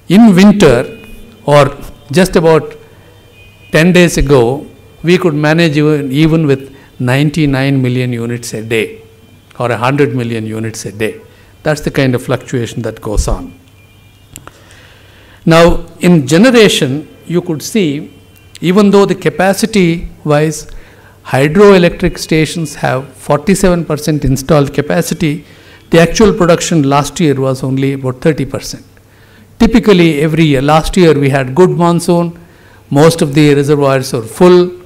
In winter, or just about 10 days ago, we could manage even with 99 million units a day or 100 million units a day. That's the kind of fluctuation that goes on. Now, in generation, you could see, even though the capacity-wise, hydroelectric stations have 47% installed capacity, the actual production last year was only about 30%. Typically, every year, last year we had good monsoon, most of the reservoirs are full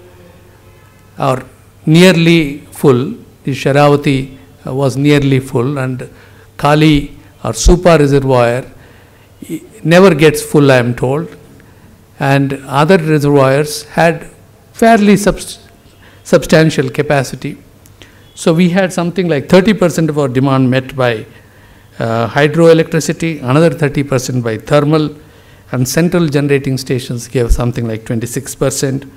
or nearly full. The Sharavati was nearly full, and Kali or Supa reservoir never gets full, I am told, and other reservoirs had fairly substantial capacity. So we had something like 30% of our demand met by hydroelectricity, another 30% by thermal, and central generating stations gave something like 26%.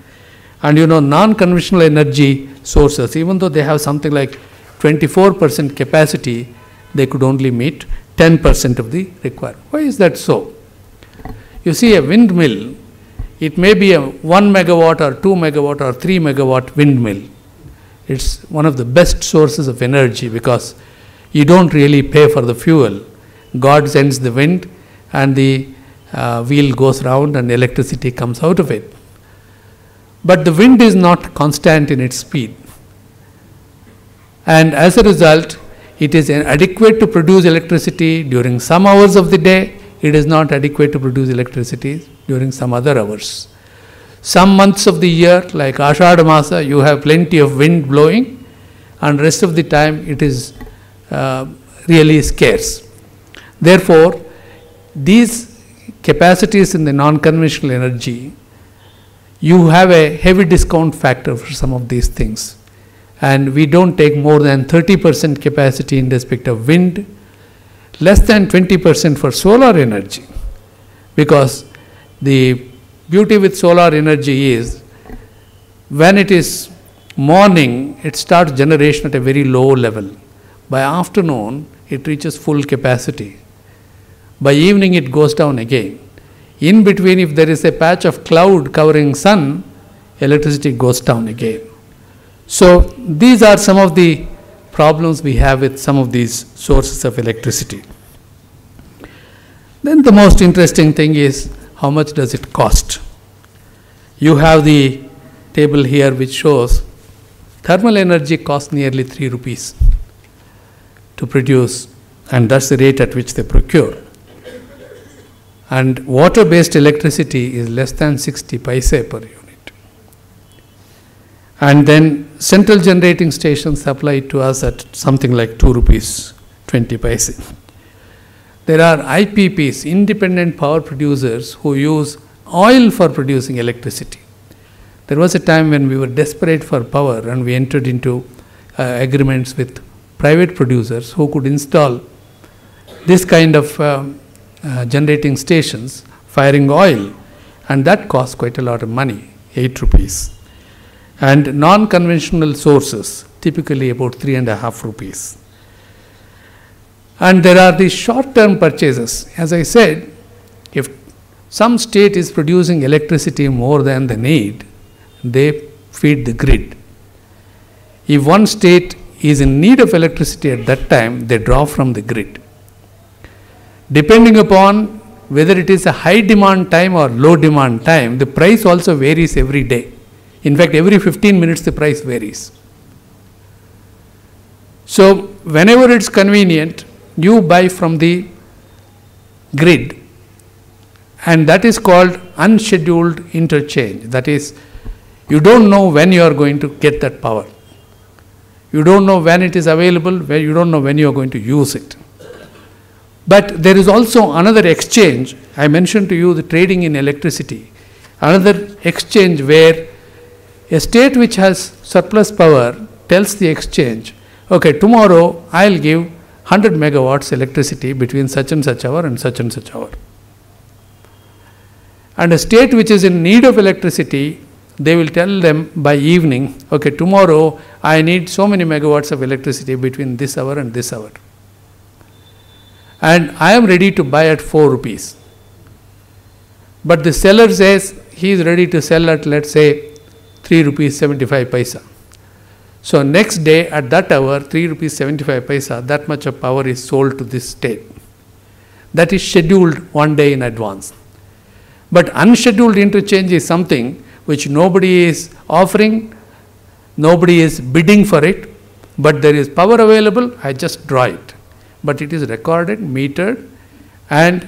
And non-conventional energy sources, even though they have something like 24% capacity, they could only meet 10% of the requirement. Why is that so? You see, a windmill, it may be a 1 megawatt or 2 megawatt or 3 megawatt windmill. It's one of the best sources of energy because you don't really pay for the fuel. God sends the wind and the wheel goes round and electricity comes out of it. But the wind is not constant in its speed. And as a result, it is adequate to produce electricity during some hours of the day. It is not adequate to produce electricity during some other hours. Some months of the year, like Ashadha Masa, you have plenty of wind blowing, and rest of the time it is really scarce. Therefore, these capacities in the non-conventional energy, you have a heavy discount factor for some of these things. And we don't take more than 30% capacity in respect of wind, less than 20% for solar energy. Because the beauty with solar energy is, when it is morning, it starts generation at a very low level. By afternoon, it reaches full capacity. By evening, it goes down again. In between, if there is a patch of cloud covering sun, electricity goes down again. So these are some of the problems we have with some of these sources of electricity. Then the most interesting thing is, how much does it cost? You have the table here which shows thermal energy costs nearly 3 rupees to produce, and that's the rate at which they procure. And water-based electricity is less than 60 paise per unit. And then central generating stations supply it to us at something like 2 rupees 20 paise. There are IPPs, independent power producers, who use oil for producing electricity. There was a time when we were desperate for power and we entered into agreements with private producers who could install this kind of generating stations firing oil, and that cost quite a lot of money, 8 rupees. And non-conventional sources, typically about 3.5 rupees. And there are these short-term purchases. As I said, if some state is producing electricity more than the need, they feed the grid. If one state is in need of electricity at that time, they draw from the grid. Depending upon whether it is a high demand time or low demand time, the price also varies every day. In fact, every 15 minutes the price varies. So whenever it's convenient, you buy from the grid, and that is called unscheduled interchange. That is, you don't know when you are going to get that power. You don't know when it is available, where you don't know when you are going to use it. But there is also another exchange. I mentioned to you the trading in electricity. Another exchange where a state which has surplus power tells the exchange, okay, tomorrow I'll give 100 megawatts electricity between such and such hour and such hour. And a state which is in need of electricity, they will tell them by evening, okay, tomorrow I need so many megawatts of electricity between this hour and this hour. And I am ready to buy at 4 rupees. But the seller says he is ready to sell at, let's say, 3 rupees 75 paisa. So next day at that hour, 3 rupees 75 paisa, that much of power is sold to this state. That is scheduled one day in advance. But unscheduled interchange is something which nobody is offering, nobody is bidding for it, but there is power available, I just draw it. But it is recorded, metered, and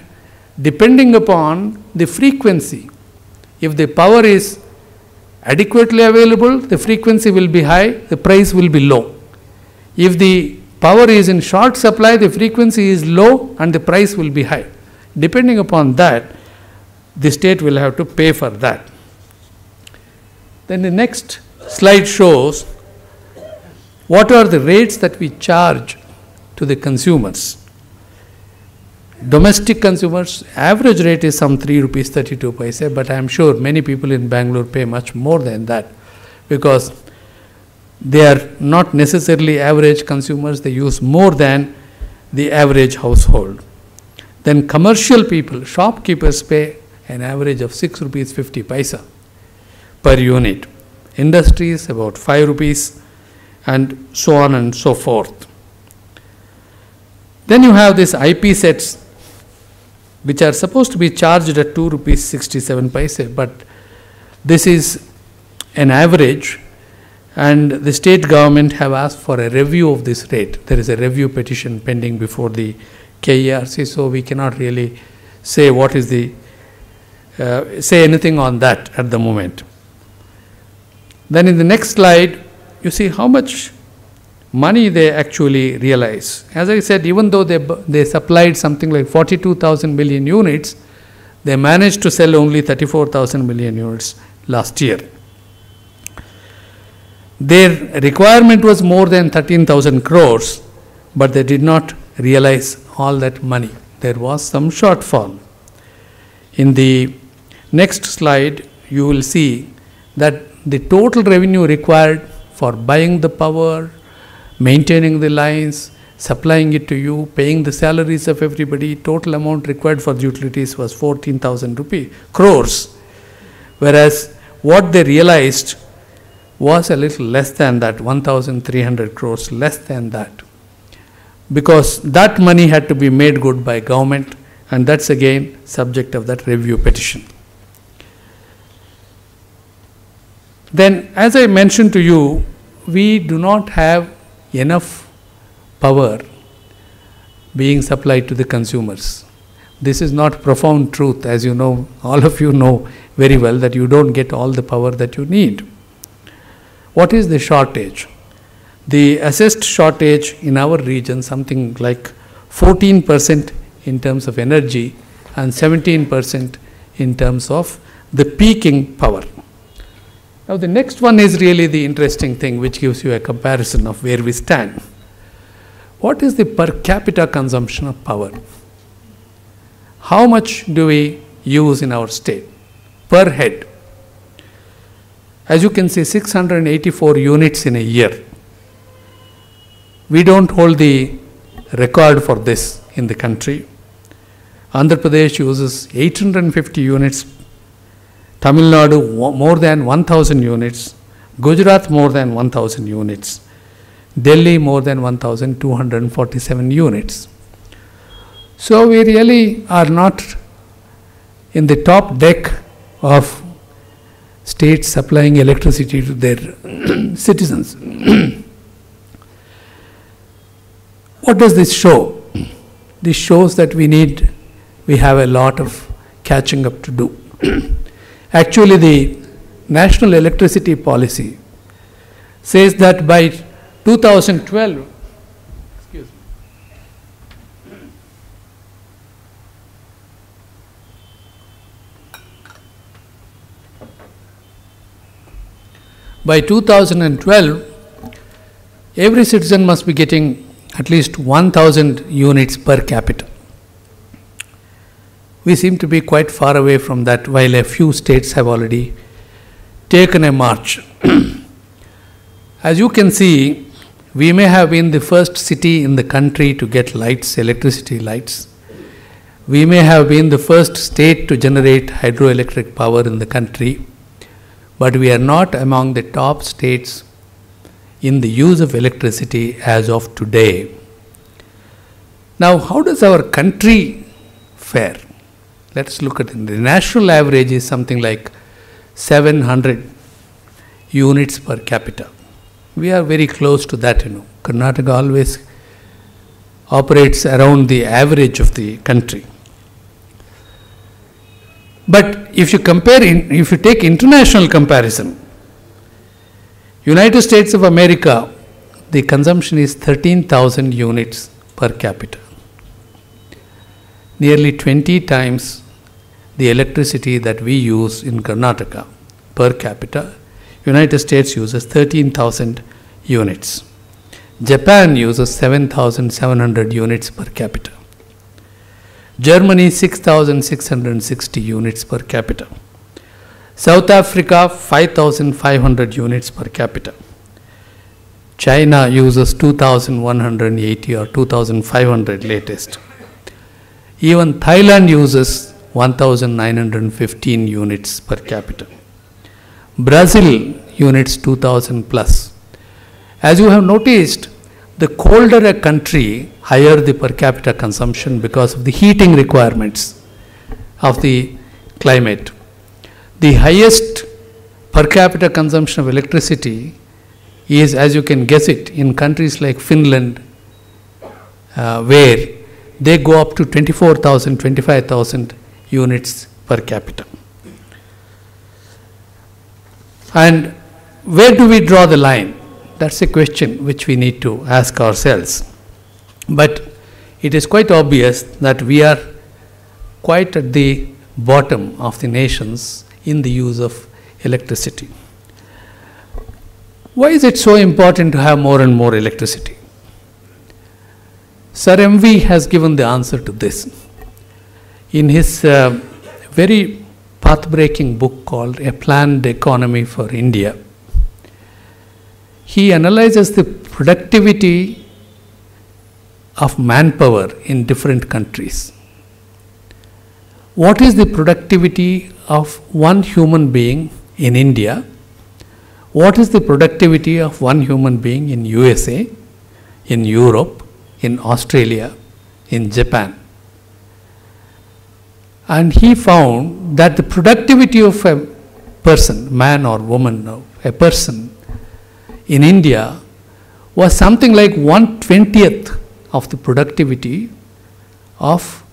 depending upon the frequency, if the power is adequately available, the frequency will be high, the price will be low. If the power is in short supply, the frequency is low and the price will be high. Depending upon that, the state will have to pay for that. Then the next slide shows what are the rates that we charge to the consumers. Domestic consumers, average rate is some 3 rupees 32 paise, but I am sure many people in Bangalore pay much more than that because they are not necessarily average consumers, they use more than the average household. Then commercial people, shopkeepers pay an average of 6 rupees 50 paisa per unit. Industries about 5 rupees and so on and so forth. Then you have these IP sets which are supposed to be charged at 2 rupees 67 paise, but this is an average and the state government have asked for a review of this rate. There is a review petition pending before the KERC, so we cannot really say what is the say anything on that at the moment. Then in the next slide, you see how much money they actually realize. As I said, even though they supplied something like 42,000 million units, they managed to sell only 34,000 million units last year. Their requirement was more than 13,000 crores, but they did not realize all that money. There was some shortfall. In the next slide, you will see that the total revenue required for buying the power, maintaining the lines, supplying it to you, paying the salaries of everybody, total amount required for the utilities was 14,000 crores, whereas what they realized was a little less than that, 1,300 crores, less than that, because that money had to be made good by government, and that's again subject of that review petition. Then, as I mentioned to you, we do not have enough power being supplied to the consumers. This is not profound truth, as you know, all of you know very well that you don't get all the power that you need. What is the shortage? The assessed shortage in our region, something like 14% in terms of energy and 17% in terms of the peaking power. Now the next one is really the interesting thing, which gives you a comparison of where we stand. What is the per capita consumption of power? How much do we use in our state per head? As you can see, 684 units in a year. We don't hold the record for this in the country. Andhra Pradesh uses 850 units, Tamil Nadu more than 1,000 units, Gujarat more than 1,000 units, Delhi more than 1,247 units. So we really are not in the top deck of states supplying electricity to their citizens. What does this show? This shows that we have a lot of catching up to do. Actually, the National Electricity Policy says that by 2012, by 2012, every citizen must be getting at least 1,000 units per capita. we seem to be quite far away from that, while a few states have already taken a march. As you can see, we may have been the first city in the country to get lights, electricity lights. We may have been the first state to generate hydroelectric power in the country, but we are not among the top states in the use of electricity as of today. Now, how does our country fare? Let's look at it. The national average is something like 700 units per capita. We are very close to that, Karnataka always operates around the average of the country. But if you compare, if you take international comparison, United States of America, the consumption is 13,000 units per capita. Nearly 20 times the electricity that we use in Karnataka per capita. United States uses 13,000 units. Japan uses 7,700 units per capita. Germany 6,660 units per capita. South Africa 5,500 units per capita. China uses 2,180 or 2,500 latest. Even Thailand uses 1,915 units per capita. Brazil units 2,000 plus. As you have noticed, the colder a country, higher the per capita consumption because of the heating requirements of the climate. The highest per capita consumption of electricity is, as you can guess it, in countries like Finland, where they go up to 24,000, 25,000 units per capita. And where do we draw the line? That's a question which we need to ask ourselves. But it is quite obvious that we are quite at the bottom of the nations in the use of electricity. Why is it so important to have more and more electricity? Sir M.V. has given the answer to this. In his very path-breaking book called A Planned Economy for India, he analyzes the productivity of manpower in different countries. What is the productivity of one human being in India? What is the productivity of one human being in USA, in Europe, in Australia, in Japan? And he found that the productivity of a person, man or woman, a person in India was something like 1/20th of the productivity of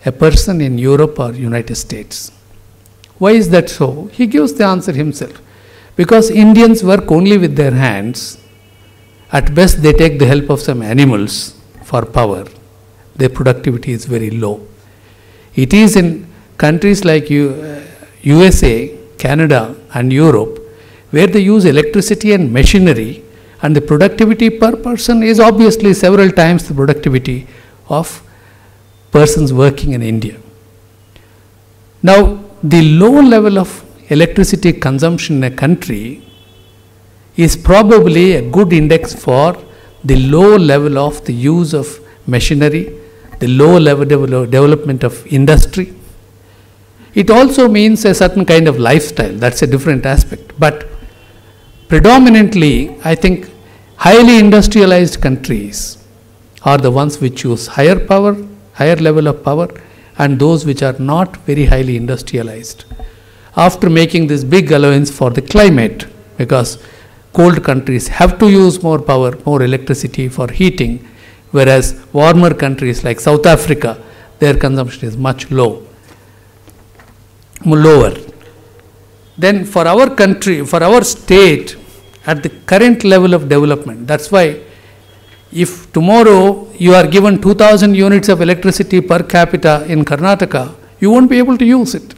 a person in Europe or United States. Why is that so? He gives the answer himself. Because Indians work only with their hands. At best they take the help of some animals for power. Their productivity is very low. It is in countries like USA, Canada and Europe where they use electricity and machinery, and the productivity per person is obviously several times the productivity of persons working in India. Now, the low level of electricity consumption in a country is probably a good index for the low level of the use of machinery, the low level development of industry. It also means a certain kind of lifestyle. That's a different aspect. But predominantly, I think highly industrialized countries are the ones which use higher power, higher level of power, and those which are not very highly industrialized. After making this big allowance for the climate, because cold countries have to use more power, more electricity for heating, whereas warmer countries like South Africa, their consumption is much lower. Then for our country, for our state, at the current level of development, that's why if tomorrow you are given 2,000 units of electricity per capita in Karnataka, you won't be able to use it.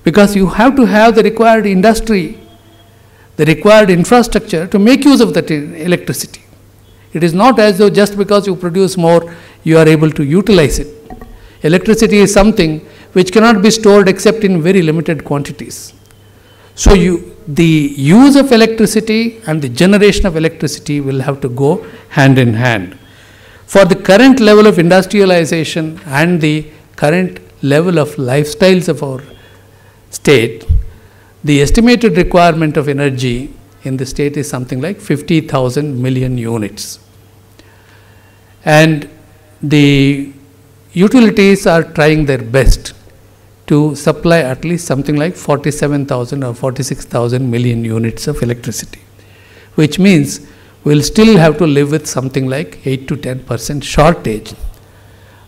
Because you have to have the required industry, the required infrastructure to make use of that electricity. It is not as though just because you produce more, you are able to utilize it. electricity is something which cannot be stored except in very limited quantities. So the use of electricity and the generation of electricity will have to go hand in hand. For the current level of industrialization and the current level of lifestyles of our state, the estimated requirement of energy in the state is something like 50,000 million units. And the utilities are trying their best to supply at least something like 47,000 or 46,000 million units of electricity, which means we'll still have to live with something like 8 to 10% shortage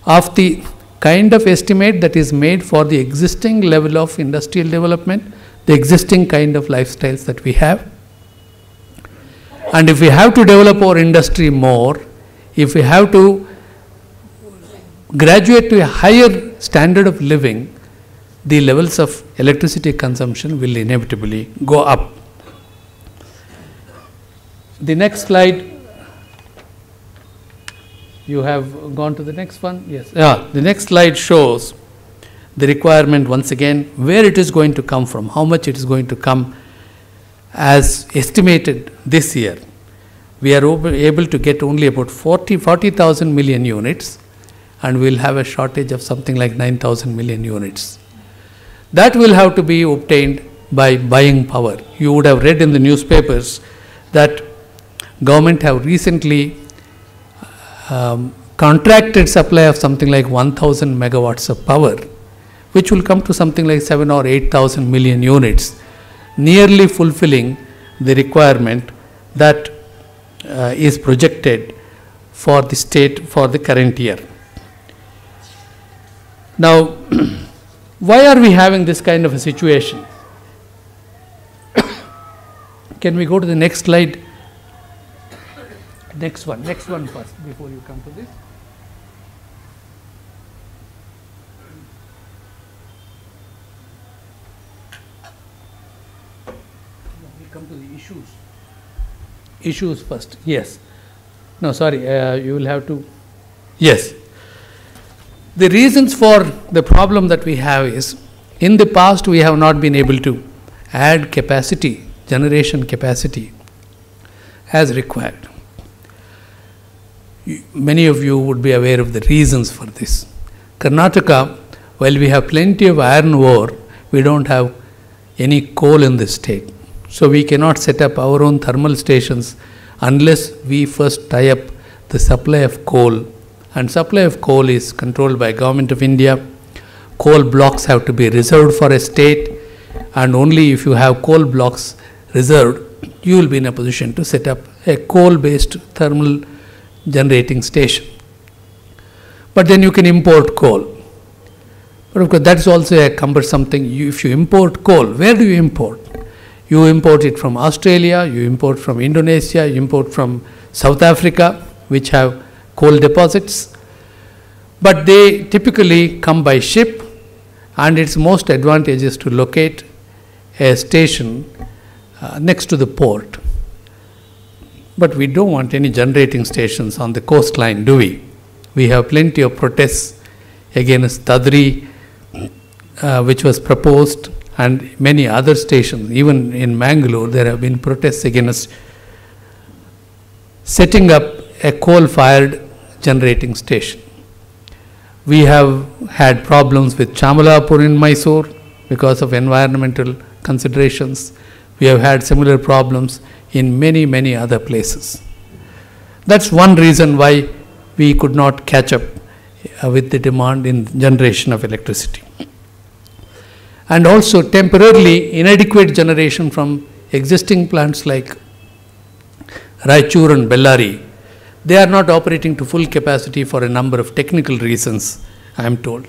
of the kind of estimate that is made for the existing level of industrial development, the existing kind of lifestyles that we have. And if we have to develop our industry more, if we have to graduate to a higher standard of living, the levels of electricity consumption will inevitably go up. The next slide, you have gone to the next one? Yes. The next slide shows the requirement once again, where it is going to come from, how much it is going to come as estimated this year. We are able to get only about 40,000 million units, and we will have a shortage of something like 9,000 million units. That will have to be obtained by buying power. You would have read in the newspapers that government have recently contracted supply of something like 1,000 megawatts of power, which will come to something like 7 or 8,000 million units, nearly fulfilling the requirement that is projected for the state for the current year. Now, why are we having this kind of a situation? Can we go to the next slide? Next one first before you come to this. We come to the issues. Issues first. Yes. No, sorry. You will have to. Yes. The reasons for the problem that we have is, in the past we have not been able to add capacity, generation capacity as required. Many of you would be aware of the reasons for this. Karnataka, while we have plenty of iron ore, we don't have any coal in the state. So we cannot set up our own thermal stations unless we first tie up the supply of coal. And supply of coal is controlled by Government of India. Coal blocks have to be reserved for a state, and only if you have coal blocks reserved, you will be in a position to set up a coal-based thermal generating station. But then you can import coal. But of course, that is also a cumbersome thing. If you import coal, where do you import? You import it from Australia, you import from Indonesia, you import from South Africa, which have coal deposits. But they typically come by ship, and it's most advantageous to locate a station next to the port. But we don't want any generating stations on the coastline, do we? We have plenty of protests against Tadri, which was proposed, and many other stations. Even in Mangalore, there have been protests against setting up a coal-fired generating station. We have had problems with Chamalapur in Mysore because of environmental considerations. We have had similar problems in many, many other places. That's one reason why we could not catch up with the demand in generation of electricity. And also temporarily inadequate generation from existing plants like Raichur and Bellary. They are not operating to full capacity for a number of technical reasons, I am told.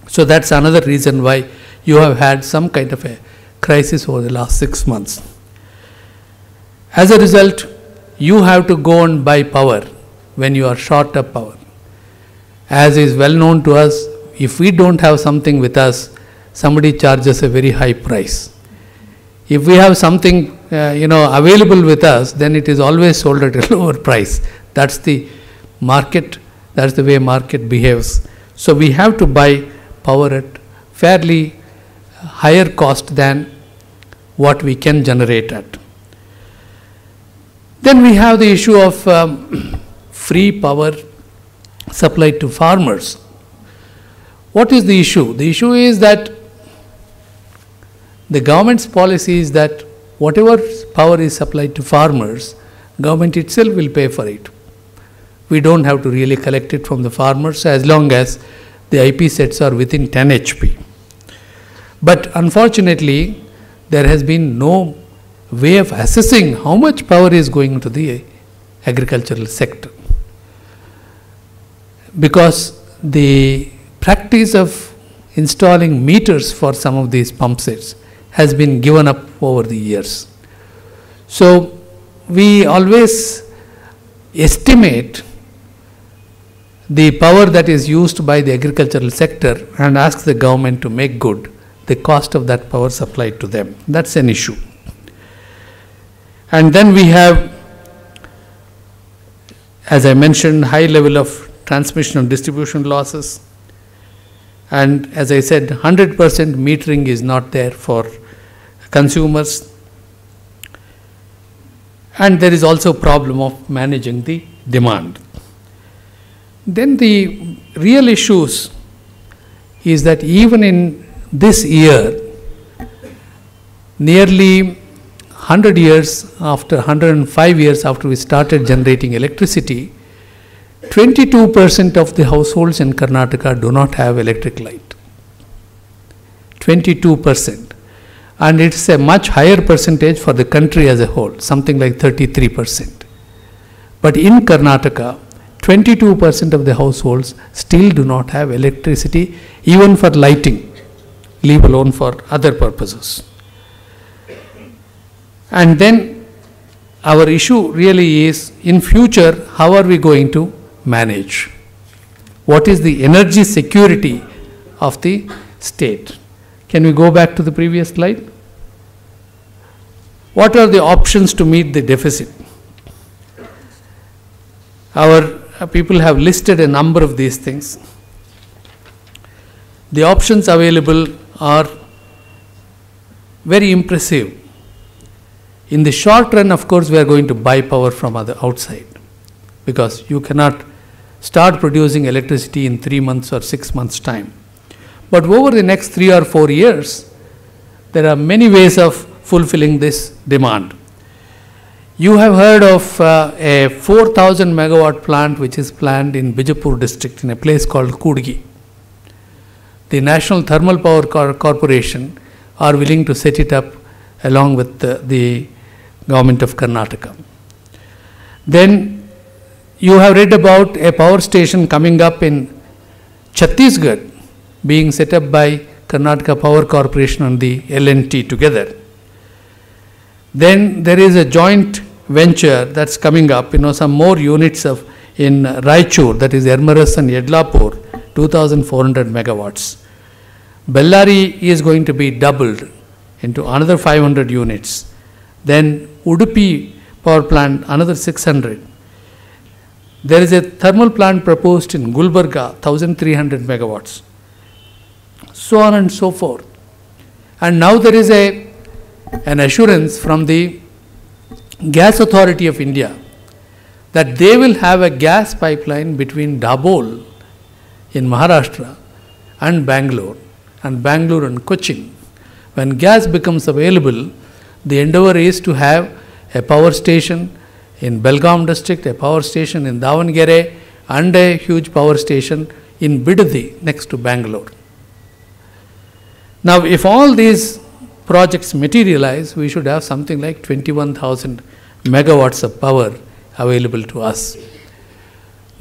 So that's another reason why you have had some kind of a crisis over the last 6 months. As a result, you have to go and buy power when you are short of power. As is well known to us, if we don't have something with us, somebody charges a very high price. If we have something available with us, then it is always sold at a lower price. That's the market, that's the way market behaves. So we have to buy power at fairly higher cost than what we can generate at. Then we have the issue of free power supplied to farmers. What is the issue? The issue is that the government's policy is that whatever power is supplied to farmers, government itself will pay for it. We don't have to really collect it from the farmers as long as the IP sets are within 10 HP. But unfortunately, there has been no way of assessing how much power is going to the agricultural sector. Because the practice of installing meters for some of these pump sets has been given up over the years. So we always estimate the power that is used by the agricultural sector and ask the government to make good the cost of that power supplied to them. That's an issue. And then we have, as I mentioned, high level of transmission and distribution losses. And as I said, 100% metering is not there for consumers. And there is also a problem of managing the demand. Then the real issues is that even in this year, nearly 100 years after, 105 years after we started generating electricity, 22% of the households in Karnataka do not have electric light. 22%. And it's a much higher percentage for the country as a whole, something like 33%. But in Karnataka, 22% of the households still do not have electricity, even for lighting, leave alone for other purposes. And then our issue really is, in future, how are we going to manage? What is the energy security of the state? Can we go back to the previous slide? What are the options to meet the deficit? Our people have listed a number of these things. The options available are very impressive. In the short run, of course, we are going to buy power from outside, because you cannot start producing electricity in 3 months or 6 months' time. But over the next 3 or 4 years, there are many ways of fulfilling this demand. You have heard of a 4,000 megawatt plant which is planned in Bijapur district in a place called Kudgi. The National Thermal Power Corporation are willing to set it up along with the government of Karnataka. Then you have read about a power station coming up in Chhattisgarh being set up by Karnataka Power Corporation and the L&T together. Then there is a joint venture that's coming up, some more units in Raichur, that is Ermaras and Yedlapur, 2,400 megawatts. Bellary is going to be doubled into another 500 units. Then Udupi power plant, another 600. There is a thermal plant proposed in Gulbarga, 1,300 megawatts. So on and so forth. And now there is an assurance from the Gas Authority of India that they will have a gas pipeline between Dabhol in Maharashtra and Bangalore and Cochin. When gas becomes available, the endeavor is to have a power station in Belgaum district, a power station in Davangere, and a huge power station in Bidadi next to Bangalore. Now, if all these projects materialize, we should have something like 21,000 megawatts of power available to us.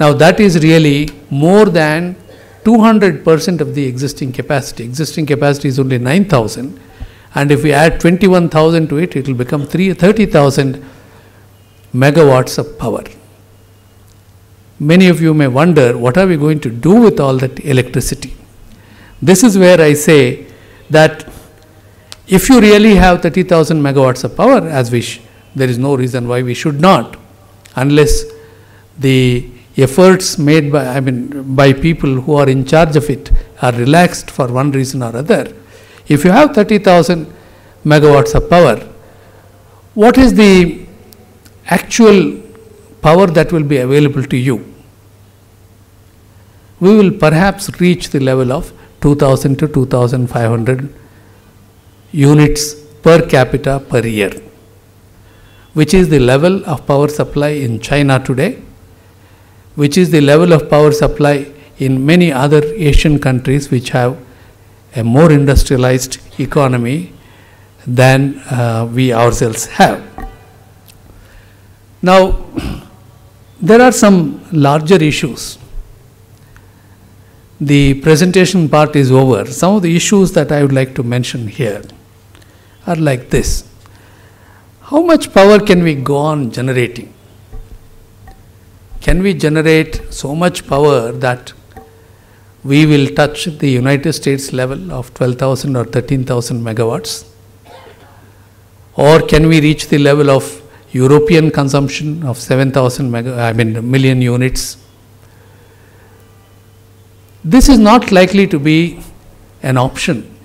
Now, that is really more than 200% of the existing capacity. Existing capacity is only 9,000, and if we add 21,000 to it, it will become 30,000 megawatts of power. Many of you may wonder, what are we going to do with all that electricity? This is where I say that if you really have 30,000 megawatts of power, as there is no reason why we should not, unless the efforts made by people who are in charge of it are relaxed for one reason or other, if you have 30,000 megawatts of power, what is the actual power that will be available to you? We will perhaps reach the level of 2,000 to 2,500 units per capita per year, which is the level of power supply in China today, which is the level of power supply in many other Asian countries which have a more industrialized economy than we ourselves have. Now, there are some larger issues. The presentation part is over. Some of the issues that I would like to mention here are like this. How much power can we go on generating? Can we generate so much power that we will touch the United States level of 12,000 or 13,000 megawatts? Or can we reach the level of European consumption of 7,000 million units? This is not likely to be an option,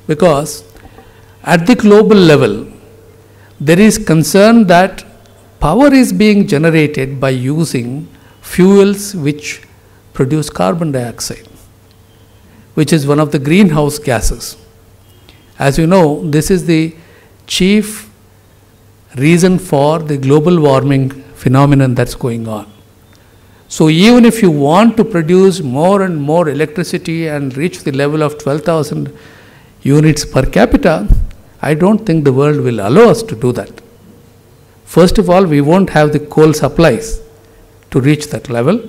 because at the global level, there is concern that power is being generated by using fuels which produce carbon dioxide, which is one of the greenhouse gases. As you know, this is the chief reason for the global warming phenomenon that's going on. So even if you want to produce more and more electricity and reach the level of 12,000 units per capita, I don't think the world will allow us to do that. First of all, we won't have the coal supplies to reach that level.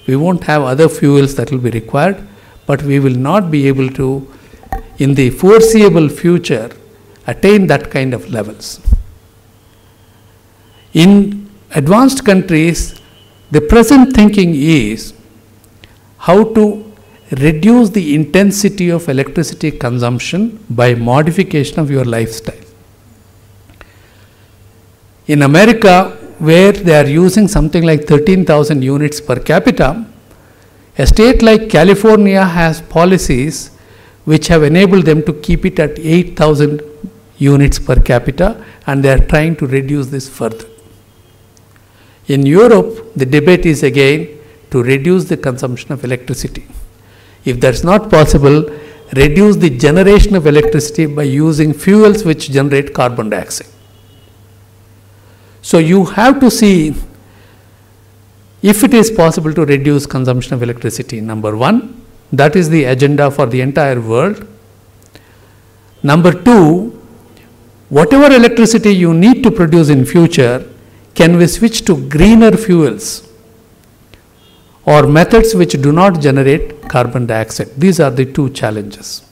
We won't have other fuels that will be required, but we will not be able to, in the foreseeable future, attain that kind of levels. In advanced countries, the present thinking is how to reduce the intensity of electricity consumption by modification of your lifestyle. In America, where they are using something like 13,000 units per capita, a state like California has policies which have enabled them to keep it at 8,000 units per capita, and they are trying to reduce this further. In Europe, the debate is again to reduce the consumption of electricity. If that's not possible, reduce the generation of electricity by using fuels which generate carbon dioxide. So you have to see if it is possible to reduce consumption of electricity. Number one, that is the agenda for the entire world. Number two, whatever electricity you need to produce in future, can we switch to greener fuels or methods which do not generate carbon dioxide? These are the two challenges.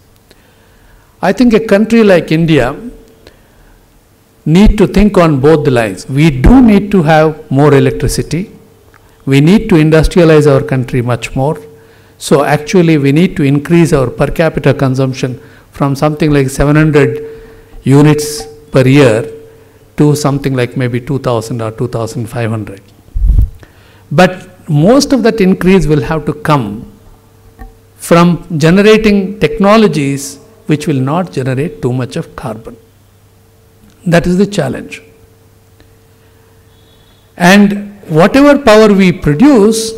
I think a country like India need to think on both the lines. We do need to have more electricity. We need to industrialize our country much more. So actually we need to increase our per capita consumption from something like 700 units per year to something like maybe 2,000 or 2,500. But most of that increase will have to come from generating technologies which will not generate too much of carbon. That is the challenge. And whatever power we produce,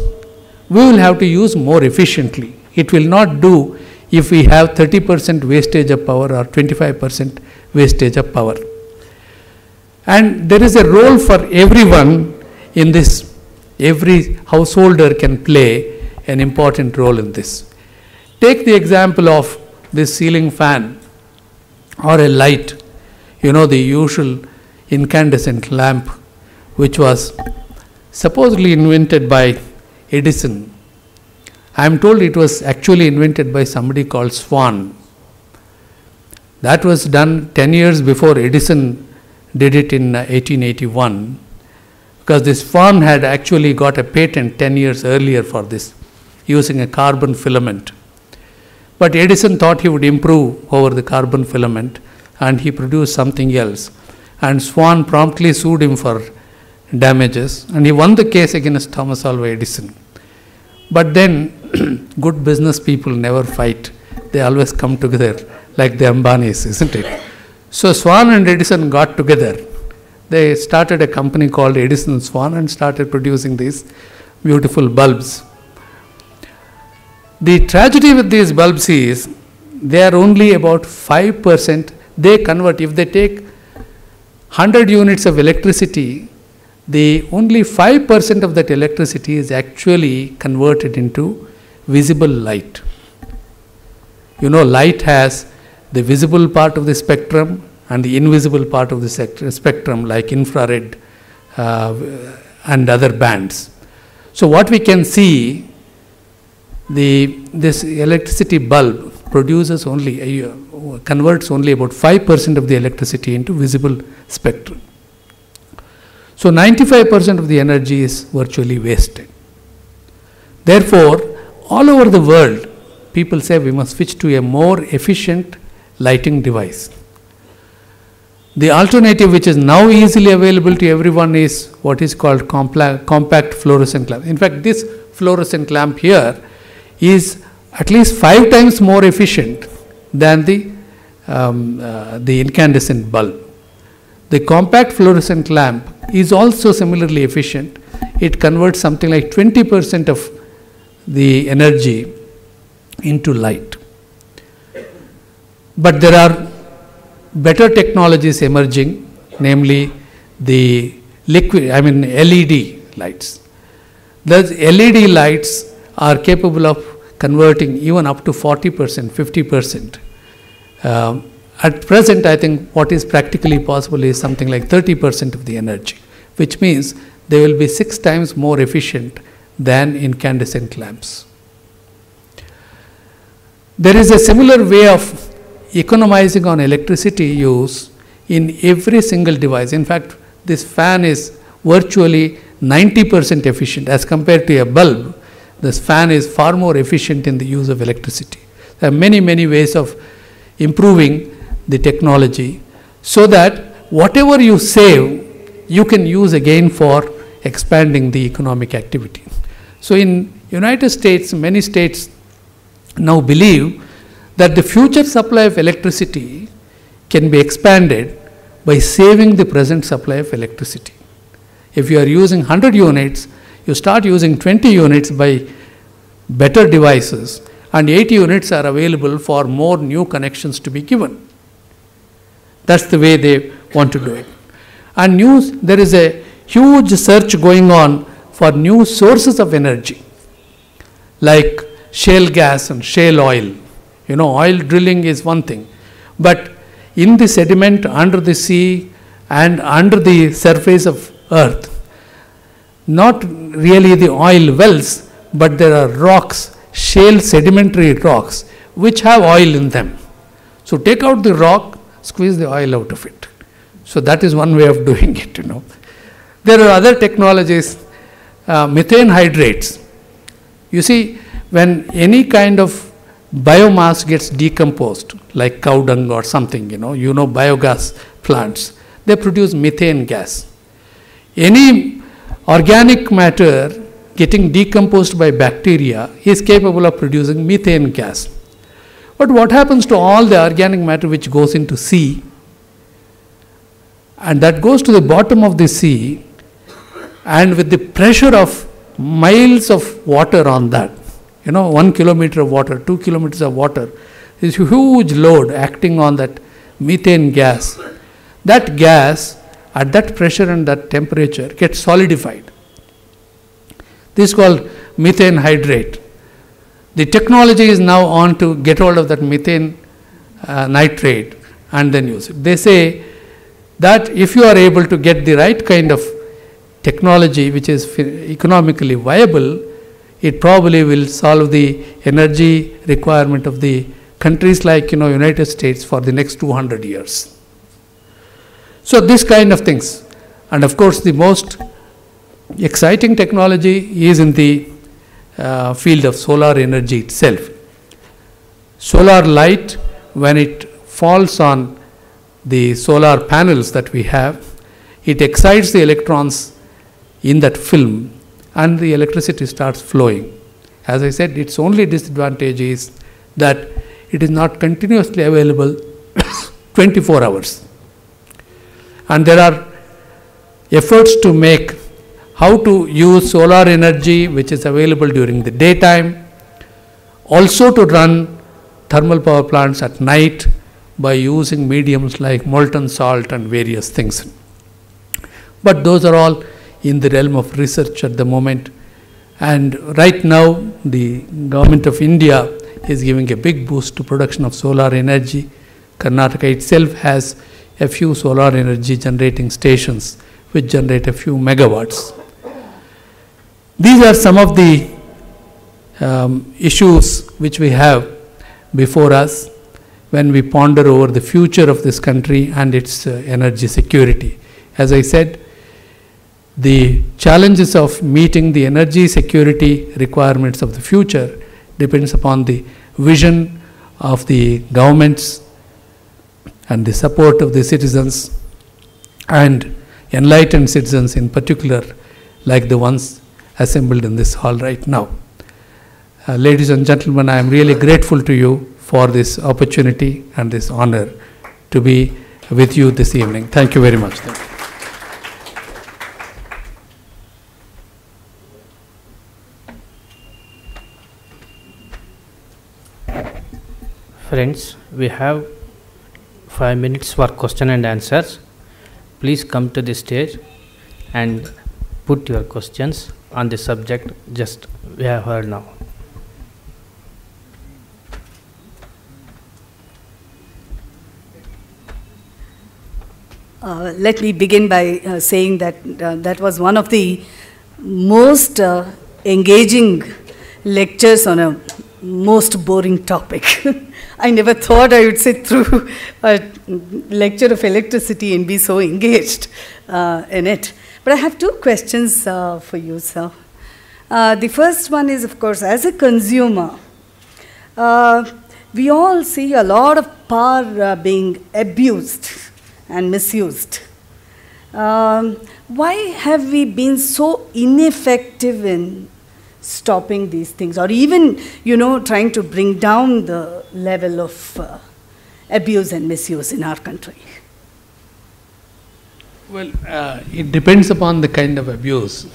we will have to use more efficiently. It will not do if we have 30% wastage of power or 25% wastage of power. And there is a role for everyone in this. Every householder can play an important role in this. Take the example of this ceiling fan or a light, the usual incandescent lamp, which was supposedly invented by Edison. I am told it was actually invented by somebody called Swan. That was done 10 years before Edison did it in 1881, because this Swan had actually got a patent 10 years earlier for this, using a carbon filament. But Edison thought he would improve over the carbon filament, and he produced something else. And Swan promptly sued him for damages, and he won the case against Thomas Alva Edison. But then, good business people never fight. They always come together like the Ambanis, isn't it? So Swan and Edison got together. They started a company called Edison Swan and started producing these beautiful bulbs. The tragedy with these bulbs is they are only about 5%. They convert, if they take 100 units of electricity, the only 5% of that electricity is actually converted into visible light. You know, light has the visible part of the spectrum and the invisible part of the spectrum, like infrared and other bands. So what we can see, this electricity bulb produces only, converts only about 5% of the electricity into visible spectrum. So 95% of the energy is virtually wasted. Therefore, all over the world, people say we must switch to a more efficient lighting device. The alternative, which is now easily available to everyone, is what is called compact fluorescent lamp. In fact, this fluorescent lamp here is at least 5 times more efficient than the incandescent bulb. The compact fluorescent lamp is also similarly efficient. It converts something like 20% of the energy into light. But there are better technologies emerging, namely the LED lights. Those LED lights are capable of converting even up to 40%, 50%. At present, I think what is practically possible is something like 30% of the energy, which means they will be 6 times more efficient than incandescent lamps. There is a similar way of economizing on electricity use in every single device. In fact, this fan is virtually 90% efficient as compared to a bulb. This fan is far more efficient in the use of electricity. There are many, many ways of improving the technology so that whatever you save, you can use again for expanding the economic activity. So in United States, many states now believe that the future supply of electricity can be expanded by saving the present supply of electricity. If you are using 100 units, you start using 20 units by better devices, and 80 units are available for more new connections to be given. That's the way they want to do it. And there is a huge search going on for new sources of energy, like shale gas and shale oil. You know, oil drilling is one thing, but in the sediment under the sea and under the surface of earth, not really the oil wells, but there are rocks, shale sedimentary rocks, which have oil in them. So take out the rock, squeeze the oil out of it. So that is one way of doing it, you know. There are other technologies, methane hydrates. You see, when any kind of biomass gets decomposed, like cow dung or something, you know biogas plants, they produce methane gas. Any organic matter getting decomposed by bacteria is capable of producing methane gas. But what happens to all the organic matter which goes into sea, and that goes to the bottom of the sea, and with the pressure of miles of water on that, 1 kilometer of water, 2 kilometers of water, this huge load acting on that methane gas. That gas at that pressure and that temperature gets solidified. This is called methane hydrate. The technology is now on to get hold of that methane nitrate and then use it. They say that if you are able to get the right kind of technology which is economically viable, it probably will solve the energy requirement of the countries like United States for the next 200 years. So this kind of things. And of course the most exciting technology is in the field of solar energy itself. Solar light, when it falls on the solar panels that we have, it excites the electrons in that film, and the electricity starts flowing. As I said, its only disadvantage is that it is not continuously available 24 hours. And there are efforts to make how to use solar energy which is available during the daytime, also to run thermal power plants at night by using mediums like molten salt and various things. But those are all in the realm of research at the moment. And right now, the government of India is giving a big boost to production of solar energy. Karnataka itself has a few solar energy generating stations which generate a few megawatts. These are some of the issues which we have before us when we ponder over the future of this country and its energy security. As I said, the challenges of meeting the energy security requirements of the future depends upon the vision of the governments and the support of the citizens, and enlightened citizens in particular, like the ones assembled in this hall right now. Ladies and gentlemen, I am really grateful to you for this opportunity and this honor to be with you this evening. Thank you very much. Friends, we have 5 minutes for question and answers. Please come to the stage and put your questions on the subject just we have heard now. Let me begin by saying that that was one of the most engaging lectures on a most boring topic. I never thought I would sit through a lecture of electricity and be so engaged in it. But I have two questions for you, sir. The first one is, of course, as a consumer, we all see a lot of power being abused and misused. Why have we been so ineffective in stopping these things, or even, trying to bring down the level of abuse and misuse in our country? Well, it depends upon the kind of abuse.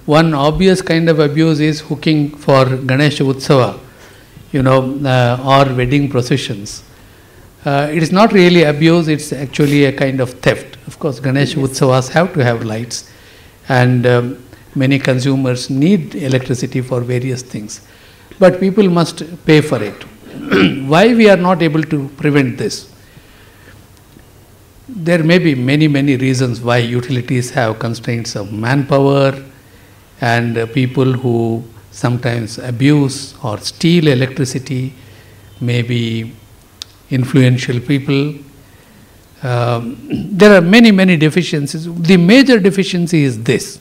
One obvious kind of abuse is hooking for Ganesha Utsava, or wedding processions. It is not really abuse, it's actually a kind of theft. Of course, Ganesha Utsavas have to have lights, and many consumers need electricity for various things. But people must pay for it. Why we are not able to prevent this? There may be many, many reasons why utilities have constraints of manpower, and people who sometimes abuse or steal electricity may be influential people. There are many, many deficiencies. The major deficiency is this.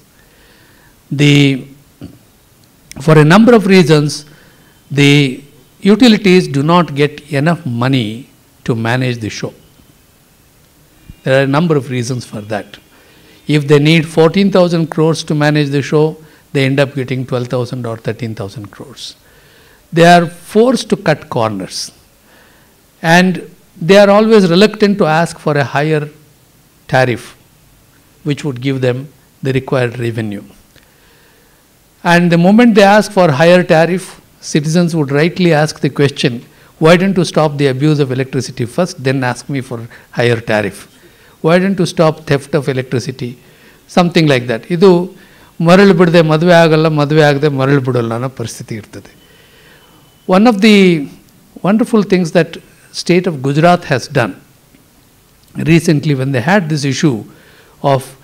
For a number of reasons, the utilities do not get enough money to manage the show. There are a number of reasons for that. If they need 14,000 crores to manage the show, they end up getting 12,000 or 13,000 crores. They are forced to cut corners. And they are always reluctant to ask for a higher tariff, which would give them the required revenue. And the moment they ask for higher tariff, citizens would rightly ask the question, why don't you stop the abuse of electricity first, then ask me for higher tariff? Why don't you stop theft of electricity? Something like that. Idu maralu bidde madve agalla, madve agde maralu bidalla na paristhiti irtade. One of the wonderful things that state of Gujarat has done recently, when they had this issue of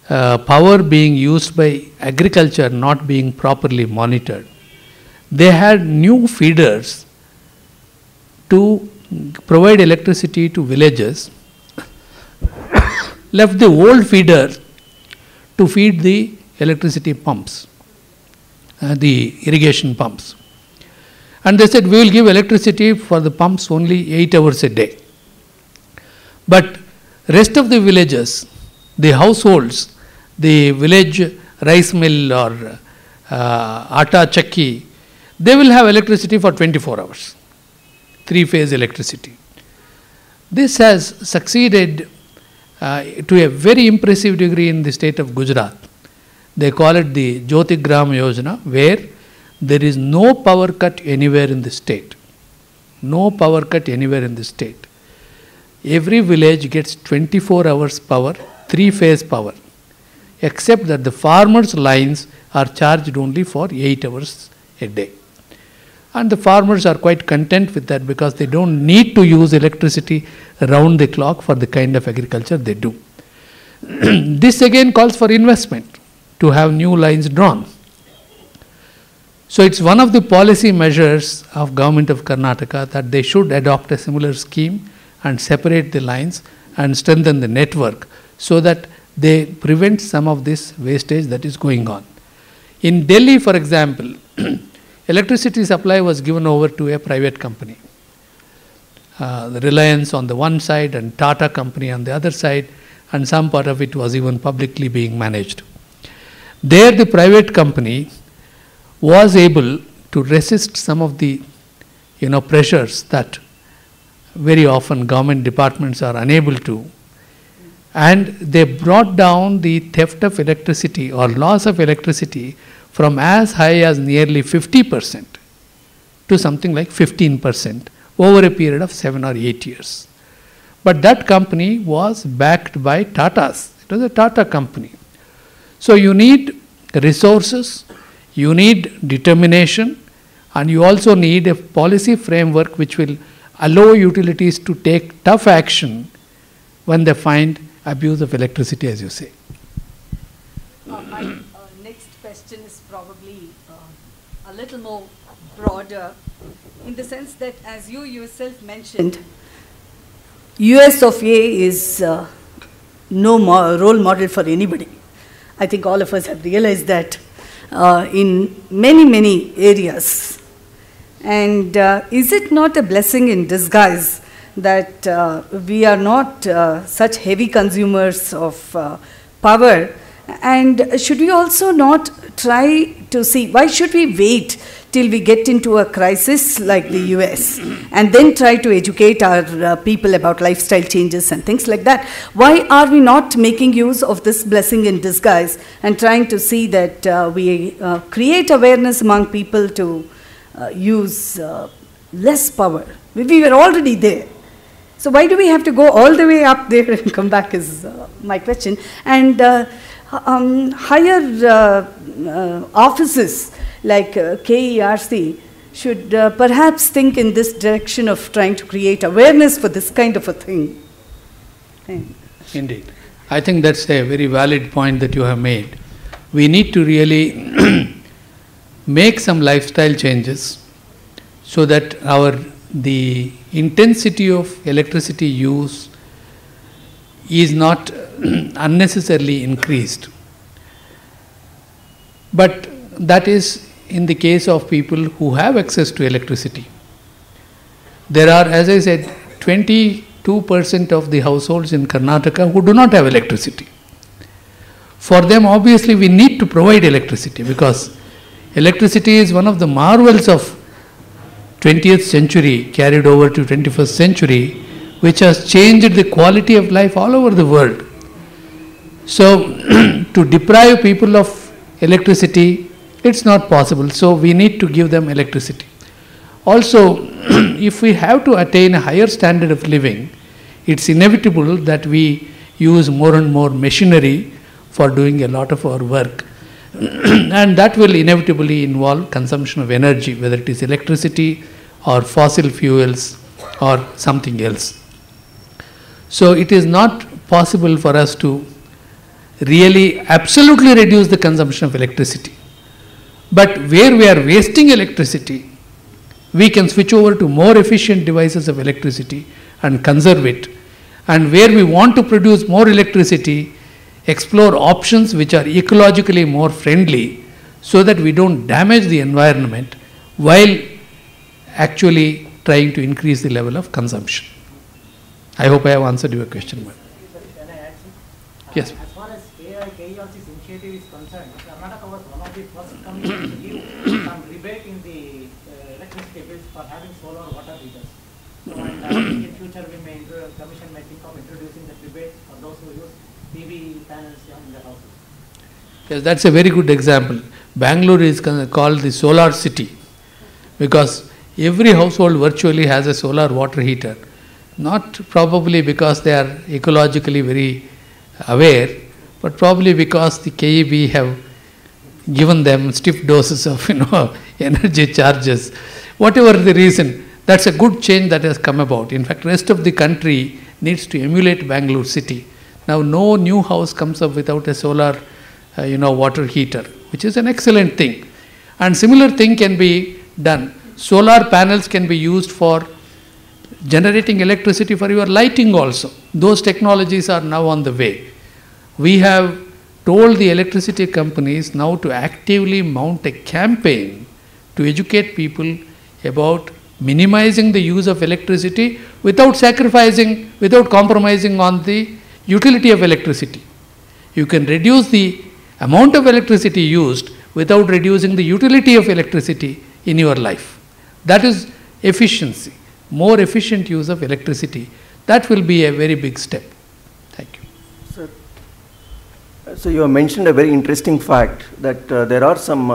power being used by agriculture not being properly monitored, they had new feeders to provide electricity to villages, left the old feeder to feed the electricity pumps, the irrigation pumps. And they said, we will give electricity for the pumps only 8 hours a day. But rest of the villages, the households, the village rice mill or atta chakki, they will have electricity for 24 hours, 3-phase electricity. This has succeeded to a very impressive degree in the state of Gujarat. They call it the Jyotigram Yojana, where there is no power cut anywhere in the state. No power cut anywhere in the state. Every village gets 24 hours power, 3-phase power, except that the farmers' lines are charged only for 8 hours a day. And the farmers are quite content with that because they don't need to use electricity round the clock for the kind of agriculture they do. This again calls for investment to have new lines drawn. So it's one of the policy measures of Government of Karnataka that they should adopt a similar scheme and separate the lines and strengthen the network so that they prevent some of this wastage that is going on. In Delhi, for example, electricity supply was given over to a private company. The Reliance on the one side and Tata company on the other side, and some part of it was even publicly being managed. There the private company was able to resist some of the pressures that very often government departments are unable to, and they brought down the theft of electricity or loss of electricity from as high as nearly 50% to something like 15% over a period of 7 or 8 years. But that company was backed by Tatas. It was a Tata company. So you need resources, you need determination, and you also need a policy framework which will allow utilities to take tough action when they find abuse of electricity, as you say. My next question is probably a little more broader, in the sense that, as you yourself mentioned, US of A is no role model for anybody. I think all of us have realized that in many, many areas. And is it not a blessing in disguise that we are not such heavy consumers of power? And should we also not try to see, why should we wait till we get into a crisis like the US and then try to educate our people about lifestyle changes and things like that? Why are we not making use of this blessing in disguise and trying to see that we create awareness among people to use less power? We were already there. So why do we have to go all the way up there and come back is my question. And higher offices like KERC should perhaps think in this direction of trying to create awareness for this kind of a thing. Indeed. I think that's a very valid point that you have made. We need to really make some lifestyle changes so that the intensity of electricity use is not unnecessarily increased. But that is in the case of people who have access to electricity. There are, as I said, 22% of the households in Karnataka who do not have electricity. For them, obviously, we need to provide electricity because electricity is one of the marvels of 20th century carried over to 21st century, which has changed the quality of life all over the world. So, to deprive people of electricity, it's not possible. So, we need to give them electricity. Also, if we have to attain a higher standard of living, it's inevitable that we use more and more machinery for doing a lot of our work. And that will inevitably involve consumption of energy, whether it is electricity or fossil fuels or something else. So it is not possible for us to really absolutely reduce the consumption of electricity. But where we are wasting electricity, we can switch over to more efficient devices of electricity and conserve it. And where we want to produce more electricity, explore options which are ecologically more friendly so that we don't damage the environment while actually trying to increase the level of consumption. I hope I have answered your question. Yes. As far as KERC's initiative is concerned, Karnataka was one of the first communities to give some rebate in the electricity bills for having solar water heaters. So, and I think in future we may, Commission may think of introducing the rebate for those who use PV panels in their houses. Yes, that's a very good example. Bangalore is called the solar city because every household virtually has a solar water heater. Not probably because they are ecologically very aware, but probably because the KEB have given them stiff doses of energy charges. Whatever the reason, that's a good change that has come about. In fact, rest of the country needs to emulate Bangalore city. Now, no new house comes up without a solar, water heater, which is an excellent thing. And similar thing can be done. Solar panels can be used for generating electricity for your lighting also. Those technologies are now on the way. We have told the electricity companies now to actively mount a campaign to educate people about minimizing the use of electricity without compromising on the utility of electricity. You can reduce the amount of electricity used without reducing the utility of electricity in your life. That is efficiency, more efficient use of electricity. That will be a very big step. Thank you. Sir, so you have mentioned a very interesting fact that there are some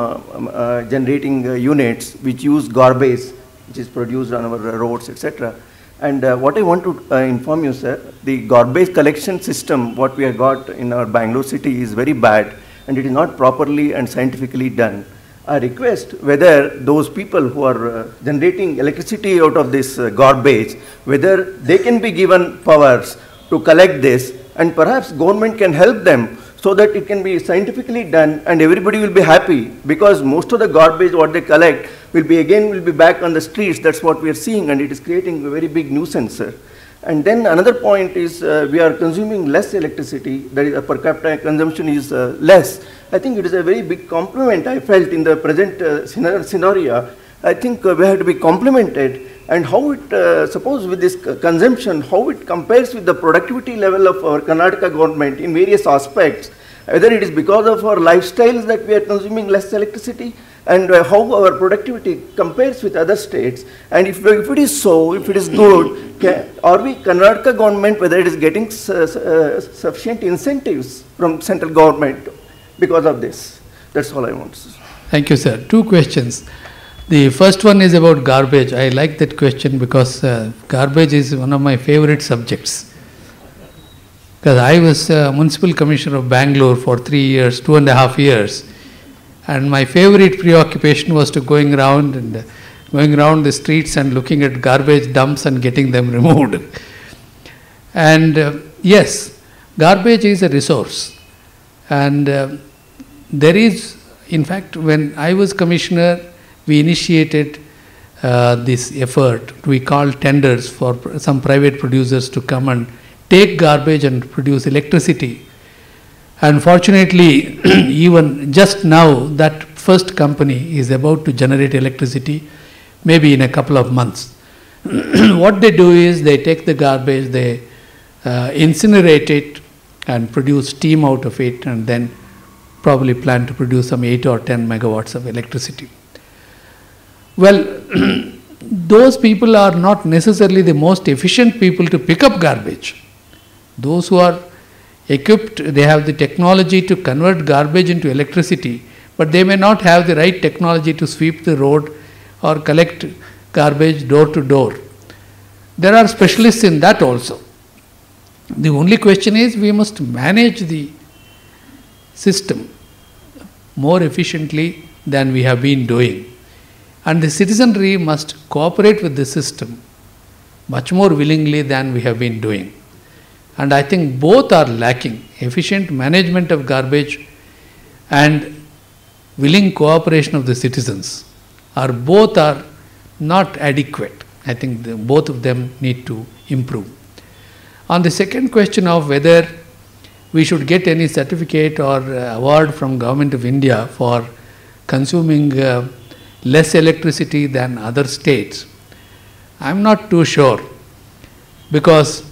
generating units which use garbage which is produced on our roads, etc. And what I want to inform you, sir, the garbage collection system, what we have got in our Bangalore city is very bad and it is not properly and scientifically done. I request whether those people who are generating electricity out of this garbage, whether they can be given powers to collect this and perhaps government can help them so that it can be scientifically done and everybody will be happy because most of the garbage what they collect will be back on the streets. That's what we are seeing and it is creating a very big nuisance, sir. And then another point is we are consuming less electricity, that is per capita consumption is less. I think it is a very big compliment I felt in the present scenario. I think we have to be complimented and how it, suppose with this consumption, how it compares with the productivity level of our Karnataka government in various aspects, whether it is because of our lifestyles that we are consuming less electricity and how our productivity compares with other states. And if it is so, if it is good, are we Karnataka government, whether it is getting sufficient incentives from central government because of this? That's all I want to say. Thank you, sir. Two questions. The first one is about garbage. I like that question because garbage is one of my favorite subjects. Because I was Municipal Commissioner of Bangalore for 3 years, 2.5 years. And my favorite preoccupation was to going around the streets and looking at garbage dumps and getting them removed. And yes, garbage is a resource. And there is, in fact, when I was commissioner, we initiated this effort. We called tenders for some private producers to come and take garbage and produce electricity. Unfortunately, even just now, that first company is about to generate electricity, maybe in a couple of months. What they do is they take the garbage, they incinerate it and produce steam out of it, and then probably plan to produce some 8 or 10 megawatts of electricity. Well, those people are not necessarily the most efficient people to pick up garbage. Those who are equipped, they have the technology to convert garbage into electricity, but they may not have the right technology to sweep the road or collect garbage door to door. There are specialists in that also. The only question is we must manage the system more efficiently than we have been doing. And the citizenry must cooperate with the system much more willingly than we have been doing. And I think both are lacking. Efficient management of garbage and willing cooperation of the citizens both are not adequate. I think both of them need to improve. On the second question of whether we should get any certificate or award from Government of India for consuming less electricity than other states, I am not too sure, because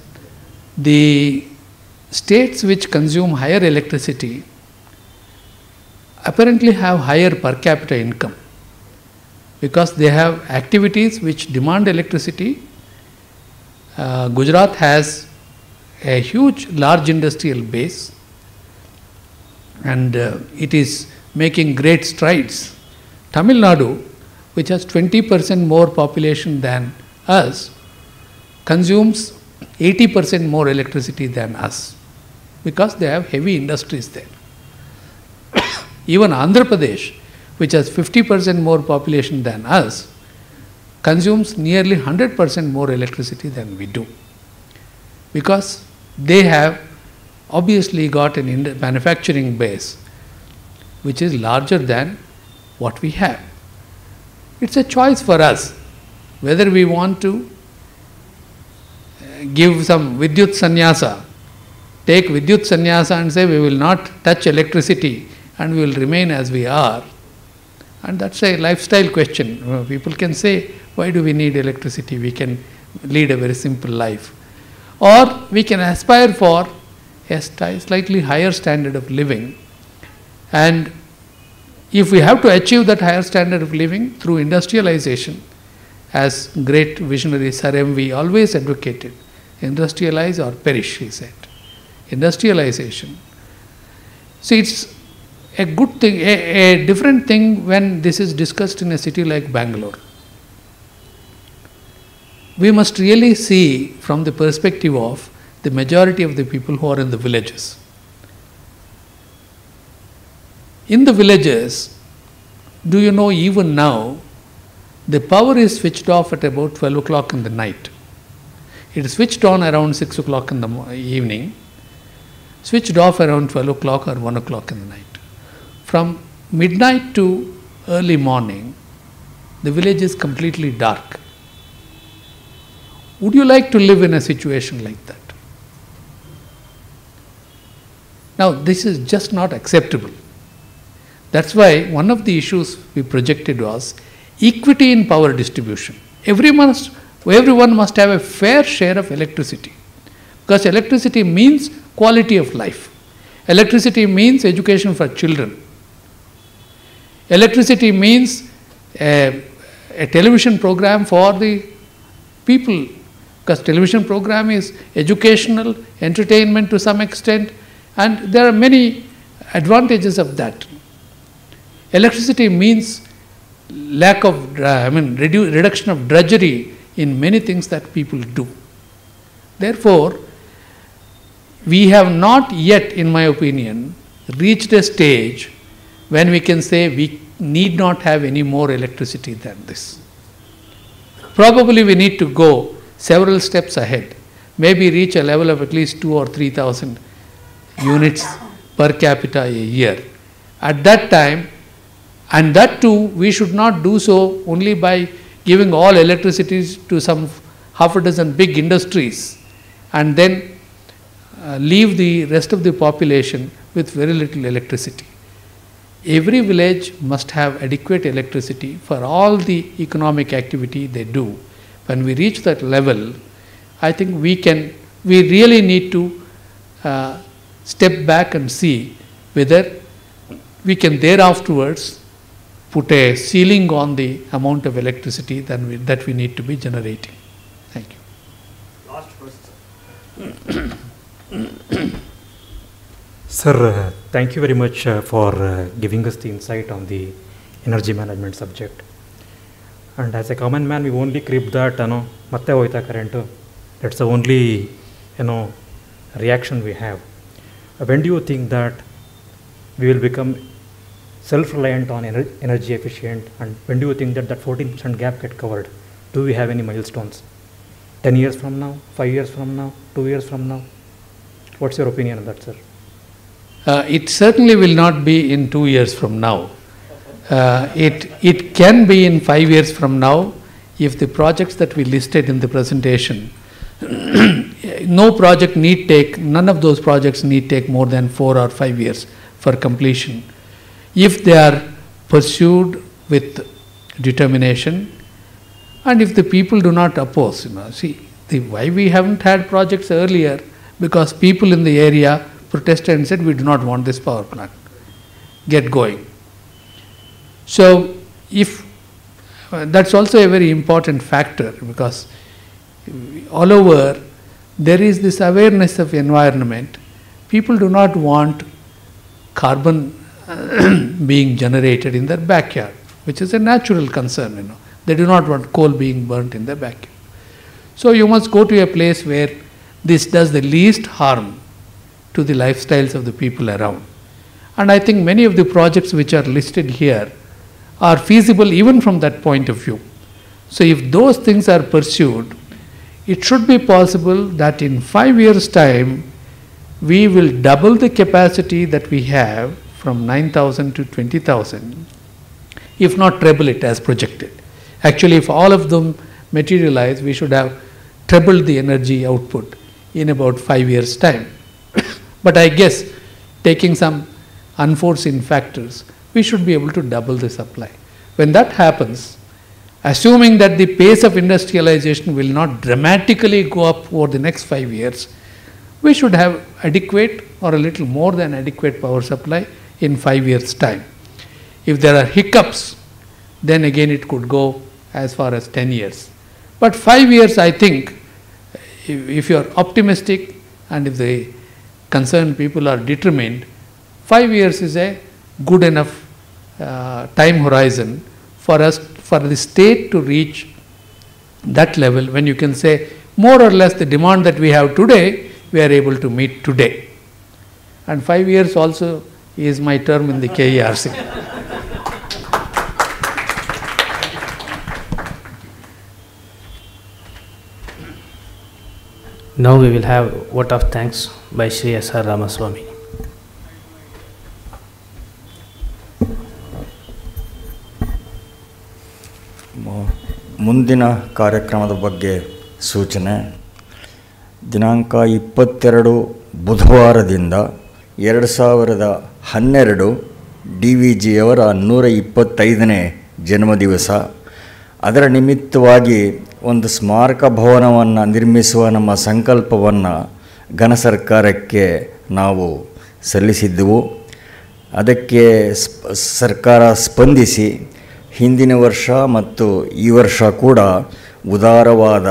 the states which consume higher electricity apparently have higher per capita income because they have activities which demand electricity. Gujarat has a huge, large industrial base, and it is making great strides. Tamil Nadu, which has 20% more population than us, consumes 80% more electricity than us because they have heavy industries there. Even Andhra Pradesh, which has 50% more population than us, consumes nearly 100% more electricity than we do because they have obviously got an manufacturing base which is larger than what we have. It's a choice for us whether we want to give some Vidyut Sannyasa, take Vidyut Sannyasa and say we will not touch electricity and we will remain as we are. And that's a lifestyle question. People can say, why do we need electricity? We can lead a very simple life. Or we can aspire for a slightly higher standard of living. And if we have to achieve that higher standard of living through industrialization, as great visionary Sir M.V. always advocated, industrialize or perish, he said. Industrialization. See, it's a good thing, a different thing when this is discussed in a city like Bangalore. We must really see from the perspective of the majority of the people who are in the villages. In the villages, do you know even now, the power is switched off at about 12 o'clock in the night. It is switched on around 6 o'clock in the evening, switched off around 12 o'clock or 1 o'clock in the night. From midnight to early morning, the village is completely dark. Would you like to live in a situation like that? Now, this is just not acceptable. That's why one of the issues we projected was equity in power distribution. Everyone must have a fair share of electricity, because electricity means quality of life. Electricity means education for children. Electricity means a television program for the people, because television program is educational, entertainment to some extent, and there are many advantages of that. Electricity means reduction of drudgery in many things that people do. Therefore, we have not yet, in my opinion, reached a stage when we can say we need not have any more electricity than this. Probably we need to go several steps ahead, maybe reach a level of at least 2,000 or 3,000 units per capita a year. At that time, and that too, we should not do so only by giving all electricity to some half a dozen big industries and then leave the rest of the population with very little electricity. Every village must have adequate electricity for all the economic activity they do. When we reach that level, I think we really need to step back and see whether we can thereafterwards put a ceiling on the amount of electricity that we need to be generating. Thank you. Last question. Sir, thank you very much for giving us the insight on the energy management subject. And as a common man, we only creep that, matte hoita current. That's the only, reaction we have. When do you think that we will become self-reliant on energy efficient, and when do you think that 14% gap get covered? Do we have any milestones? 10 years from now, 5 years from now, 2 years from now? What's your opinion on that, sir? It certainly will not be in 2 years from now. It can be in 5 years from now if the projects that we listed in the presentation, none of those projects need take more than 4 or 5 years for completion. If they are pursued with determination, and if the people do not oppose, why we haven't had projects earlier because people in the area protested and said, we do not want this power plant. Get going. So, if that's also a very important factor, because all over there is this awareness of environment. People do not want carbon being generated in their backyard, which is a natural concern. They do not want coal being burnt in their backyard. So you must go to a place where this does the least harm to the lifestyles of the people around. And I think many of the projects which are listed here are feasible even from that point of view. So if those things are pursued, it should be possible that in 5 years' time, we will double the capacity that we have from 9,000 to 20,000, if not treble it as projected. Actually, if all of them materialize, we should have trebled the energy output in about 5 years' time. But I guess, taking some unforeseen factors, we should be able to double the supply. When that happens, assuming that the pace of industrialization will not dramatically go up over the next 5 years, we should have adequate or a little more than adequate power supply in 5 years' time. If there are hiccups, then again it could go as far as 10 years. But 5 years, I think, if you are optimistic and if the concerned people are determined, 5 years is a good enough time horizon for us, for the state to reach that level when you can say more or less the demand that we have today, we are able to meet today. And 5 years also is my term in the KERC. Now we will have vote of thanks by Shri S.R. Ramaswamy. ಮುಂದಿನ ಕಾರ್ಯಕ್ರಮದ ಬಗ್ಗೆ ಸೂಚನೆ. ದಿನಾಂಕ 22 ಬುಧವಾರದಿಂದ 2012 DVGಯವರ 125ನೇ ಜನ್ಮದಿವಸ. ಅದರ ನಿಮಿತ್ತವಾಗಿ ಒಂದು ಸ್ಮಾರಕ ಭವನವನ್ನು ನಿರ್ಮಿಸುವ ನಮ್ಮ ಸಂಕಲ್ಪವನ್ನು ಘನ ಸರ್ಕಾರಕ್ಕೆ ನಾವು ಸಲ್ಲಿಸಿದ್ದೆವು. ಅದಕ್ಕೆ ಸರ್ಕಾರ ಸ್ಪಂದಿಸಿ ಹಿಂದಿನ ವರ್ಷ ಮತ್ತು ಈ ವರ್ಷ ಕೂಡ ಉದಾರವಾದ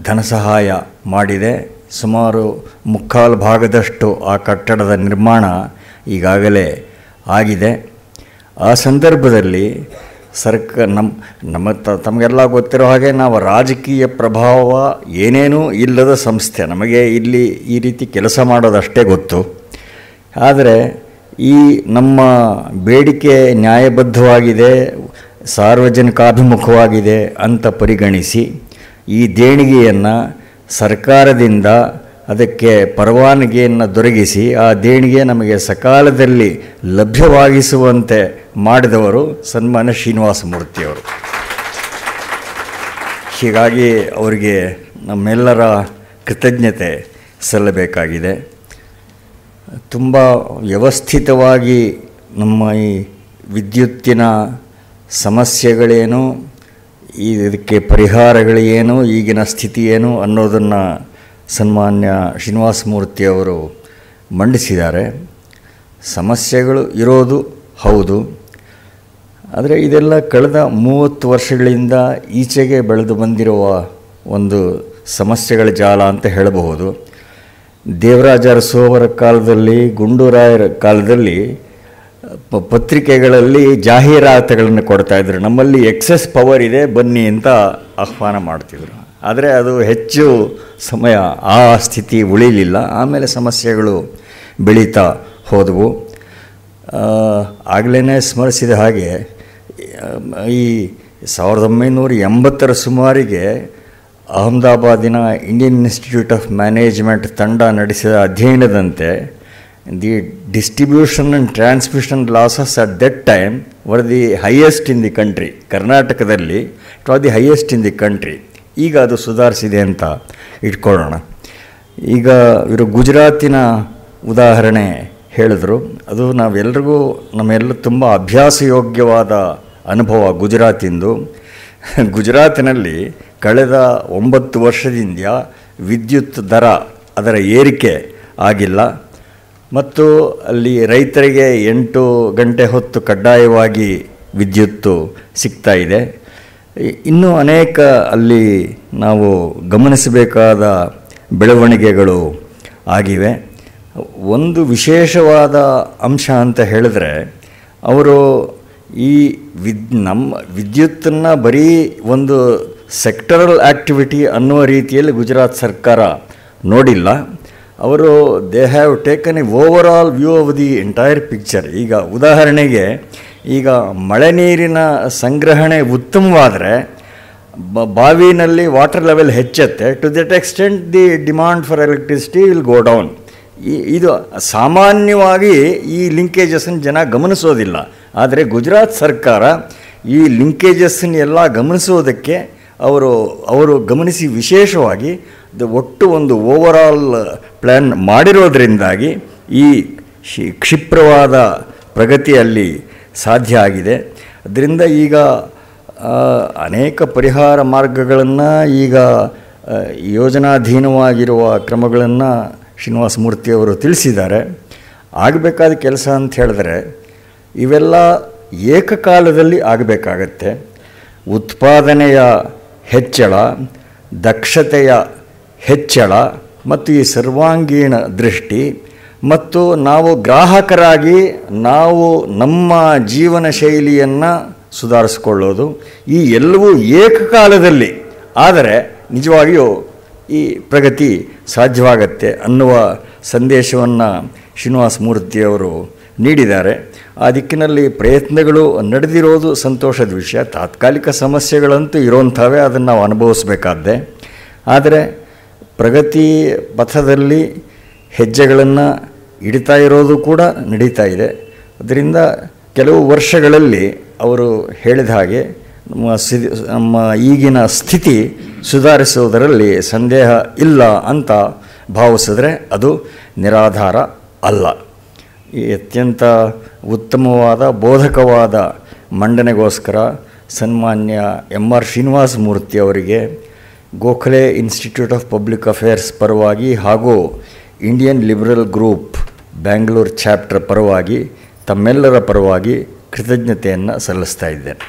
ಧನ ಸಹಾಯ ಮಾಡಿದೆ. ಸುಮಾರು 3/4 ಭಾಗದಷ್ಟು ಆ ಕಟ್ಟಡದ ನಿರ್ಮಾಣ ಈಗಾಗಲೇ ಆಗಿದೆ. ಆ ಸಂದರ್ಭದಲ್ಲಿ ತಮಗೆಲ್ಲ ಗೊತ್ತಿರೋ ಹಾಗೆ ನಾವು ರಾಜಕೀಯ ಪ್ರಭಾವ ಏನೇನೂ ಇಲ್ಲದ ಸಂಸ್ಥೆ. ನಮಗೆ ಇಲ್ಲಿ ಈ ರೀತಿ ಕೆಲಸ ಮಾಡೋದಷ್ಟೇ ಗೊತ್ತು. ಆದರೆ ಈ ನಮ್ಮ ಬೇಡಿಕೆ ನ್ಯಾಯಬದ್ಧವಾಗಿದೆ, ಸಾರ್ವಜನಿಕಾಭಿಮುಖವಾಗಿದೆ ಅಂತ ಪರಿಗಣಿಸಿ ಈ ದೇಣಿಗೆಯನ್ನು ಸರ್ಕಾರದಿಂದ ಅದಕ್ಕೆ ಪರವಾನಗಿಯನ್ನು ದೊರಕಿಸಿ ಆ ದೇಣಿಗೆ ನಮಗೆ ಸಕಾಲದಲ್ಲಿ ಲಭ್ಯವಾಗಿಸುವಂತೆ ಮಾಡಿದವರು ಸನ್ಮಾನ್ಯ ಶ್ರೀನಿವಾಸ ಮೂರ್ತಿಯವರು. ಹೀಗಾಗಿ ಅವರಿಗೆ ನಮ್ಮೆಲ್ಲರ ಕೃತಜ್ಞತೆ ಸಲ್ಲಬೇಕಾಗಿದೆ. ತುಂಬ ವ್ಯವಸ್ಥಿತವಾಗಿ ನಮ್ಮ ಈ ವಿದ್ಯುತ್ತಿನ ಸಮಸ್ಯೆಗಳೇನು, ಇದಕ್ಕೆ ಪರಿಹಾರಗಳೇನು, ಈಗಿನ ಸ್ಥಿತಿ ಏನು ಅನ್ನೋದನ್ನು ಸನ್ಮಾನ್ಯ ಶ್ರೀನಿವಾಸ ಮೂರ್ತಿಯವರು ಮಂಡಿಸಿದ್ದಾರೆ. ಸಮಸ್ಯೆಗಳು ಇರೋದು ಹೌದು, ಆದರೆ ಇದೆಲ್ಲ ಕಳೆದ 30 ವರ್ಷಗಳಿಂದ ಈಚೆಗೆ ಬೆಳೆದು ಬಂದಿರುವ ಒಂದು ಸಮಸ್ಯೆಗಳ ಜಾಲ ಅಂತ ಹೇಳಬಹುದು. ದೇವರಾಜ ಅರಸು ಅವರ ಕಾಲದಲ್ಲಿ, ಗುಂಡೂರಾಯರ ಕಾಲದಲ್ಲಿ ಪತ್ರಿಕೆಗಳಲ್ಲಿ ಜಾಹೀರಾತುಗಳನ್ನು ಕೊಡ್ತಾಯಿದ್ರು. ನಮ್ಮಲ್ಲಿ ಎಕ್ಸೆಸ್ ಪವರ್ ಇದೆ ಬನ್ನಿ ಅಂತ ಆಹ್ವಾನ ಮಾಡ್ತಿದ್ರು. ಆದರೆ ಅದು ಹೆಚ್ಚು ಸಮಯ ಆ ಸ್ಥಿತಿ ಉಳಿಲಿಲ್ಲ. ಆಮೇಲೆ ಸಮಸ್ಯೆಗಳು ಬೆಳೀತಾ ಹೋದವು. ಆಗಲೇ ಸ್ಮರಿಸಿದ ಹಾಗೆ ಈ 1980 ಸುಮಾರಿಗೆ ಅಹಮದಾಬಾದಿನ ಇಂಡಿಯನ್ ಇನ್ಸ್ಟಿಟ್ಯೂಟ್ ಆಫ್ ಮ್ಯಾನೇಜ್ಮೆಂಟ್ ತಂಡ ನಡೆಸಿದ ಅಧ್ಯಯನದಂತೆ the distribution and transmission losses at that time were the highest in the country. ಕರ್ನಾಟಕದಲ್ಲಿ it was the highest in the country. ಈಗ ಅದು ಸುಧಾರಿಸಿದೆ ಅಂತ ಇಟ್ಕೊಳ್ಳೋಣ. ಈಗ ಇವರು ಗುಜರಾತಿನ ಉದಾಹರಣೆ ಹೇಳಿದ್ರು. ಅದು ನಮ್ಮೆಲ್ಲ ತುಂಬ ಅಭ್ಯಾಸಯೋಗ್ಯವಾದ ಅನುಭವ ಗುಜರಾತಿಂದು. ಗುಜರಾತಿನಲ್ಲಿ ಕಳೆದ 9 ವರ್ಷದಿಂದ ವಿದ್ಯುತ್ ದರ ಅದರ ಏರಿಕೆ ಆಗಿಲ್ಲ. ಮತ್ತು ಅಲ್ಲಿ ರೈತರಿಗೆ 8 ಗಂಟೆ ಹೊತ್ತು ಕಡ್ಡಾಯವಾಗಿ ವಿದ್ಯುತ್ತು ಸಿಗ್ತಾ ಇದೆ. ಇನ್ನೂ ಅನೇಕ ಅಲ್ಲಿ ನಾವು ಗಮನಿಸಬೇಕಾದ ಬೆಳವಣಿಗೆಗಳು ಆಗಿವೆ. ಒಂದು ವಿಶೇಷವಾದ ಅಂಶ ಅಂತ ಹೇಳಿದ್ರೆ, ಅವರು ಈ ನಮ್ಮ ವಿದ್ಯುತ್ತನ್ನು ಬರೀ ಒಂದು ಸೆಕ್ಟರಲ್ ಆ್ಯಕ್ಟಿವಿಟಿ ಅನ್ನುವ ರೀತಿಯಲ್ಲಿ ಗುಜರಾತ್ ಸರ್ಕಾರ ನೋಡಿಲ್ಲ. ಅವರು they have taken a overall view of the entire picture. ಈಗ ಉದಾಹರಣೆಗೆ, ಈಗ ಮಳೆ ನೀರಿನ ಸಂಗ್ರಹಣೆ ಉತ್ತಮವಾದರೆ ಬಾವಿನಲ್ಲಿ ವಾಟರ್ ಲೆವೆಲ್ ಹೆಚ್ಚುತ್ತೆ. To that extent the demand for electricity will go down. ಇದು ಸಾಮಾನ್ಯವಾಗಿ ಈ ಲಿಂಕೇಜಸ್ಸನ್ನು ಜನ ಗಮನಿಸೋದಿಲ್ಲ. ಆದರೆ ಗುಜರಾತ್ ಸರ್ಕಾರ ಈ ಲಿಂಕೇಜಸ್ಸನ್ನೆಲ್ಲ ಗಮನಿಸೋದಕ್ಕೆ ಅವರು ಗಮನಿಸಿ ವಿಶೇಷವಾಗಿ ಒಟ್ಟು ಒಂದು ಓವರ್ ಆಲ್ ಪ್ಲ್ಯಾನ್ ಮಾಡಿರೋದ್ರಿಂದಾಗಿ ಈ ಕ್ಷಿಪ್ರವಾದ ಪ್ರಗತಿಯಲ್ಲಿ ಸಾಧ್ಯ ಆಗಿದೆ. ಅದರಿಂದ ಈಗ ಅನೇಕ ಪರಿಹಾರ ಮಾರ್ಗಗಳನ್ನು, ಈಗ ಯೋಜನಾಧೀನವಾಗಿರುವ ಕ್ರಮಗಳನ್ನು ಶ್ರೀನಿವಾಸ ಮೂರ್ತಿಯವರು ತಿಳಿಸಿದ್ದಾರೆ. ಆಗಬೇಕಾದ ಕೆಲಸ ಅಂತ ಹೇಳಿದ್ರೆ ಇವೆಲ್ಲ ಏಕಕಾಲದಲ್ಲಿ ಆಗಬೇಕಾಗತ್ತೆ. ಉತ್ಪಾದನೆಯ ಹೆಚ್ಚಳ, ದಕ್ಷತೆಯ ಹೆಚ್ಚಳ ಮತ್ತು ಈ ಸರ್ವಾಂಗೀಣ ದೃಷ್ಟಿ ಮತ್ತು ನಾವು ಗ್ರಾಹಕರಾಗಿ ನಾವು ನಮ್ಮ ಜೀವನ ಶೈಲಿಯನ್ನು ಸುಧಾರಿಸಿಕೊಳ್ಳೋದು, ಈ ಎಲ್ಲವೂ ಏಕಕಾಲದಲ್ಲಿ ಆದರೆ ನಿಜವಾಗಿಯೂ ಈ ಪ್ರಗತಿ ಸಾಧ್ಯವಾಗತ್ತೆ ಅನ್ನುವ ಸಂದೇಶವನ್ನು ಶ್ರೀನಿವಾಸ ಮೂರ್ತಿಯವರು ನೀಡಿದ್ದಾರೆ. ಆ ದಿಕ್ಕಿನಲ್ಲಿ ಪ್ರಯತ್ನಗಳು ನಡೆದಿರೋದು ಸಂತೋಷದ ವಿಷಯ. ತಾತ್ಕಾಲಿಕ ಸಮಸ್ಯೆಗಳಂತೂ ಇರೋಂಥವೇ, ಅದನ್ನು ನಾವು ಅನುಭವಿಸಬೇಕಾದ್ದೆ. ಆದರೆ ಪ್ರಗತಿ ಪಥದಲ್ಲಿ ಹೆಜ್ಜೆಗಳನ್ನು ಇಡ್ತಾ ಇರೋದು ಕೂಡ ನಡೀತಾ ಇದೆ. ಅದರಿಂದ ಕೆಲವು ವರ್ಷಗಳಲ್ಲಿ ಅವರು ಹೇಳಿದ ಹಾಗೆ ನಮ್ಮ ಈಗಿನ ಸ್ಥಿತಿ ಸುಧಾರಿಸುವುದರಲ್ಲಿ ಸಂದೇಹ ಇಲ್ಲ ಅಂತ ಭಾವಿಸಿದ್ರೆ ಅದು ನಿರಾಧಾರ ಅಲ್ಲ. ಈ ಅತ್ಯಂತ ಉತ್ತಮವಾದ ಬೋಧಕವಾದ ಮಂಡನೆಗೋಸ್ಕರ ಸನ್ಮಾನ್ಯ MR ಶ್ರೀನಿವಾಸ ಮೂರ್ತಿ ಅವರಿಗೆ Gokhale institute of public affairs ಪರವಾಗಿ ಹಾಗೂ Indian liberal group Bangalore chapter ಪರವಾಗಿ ತಮ್ಮೆಲ್ಲರ ಪರವಾಗಿ ಕೃತಜ್ಞತೆಯನ್ನು ಸಲ್ಲಿಸ್ತಾ ಇದ್ದೇನೆ.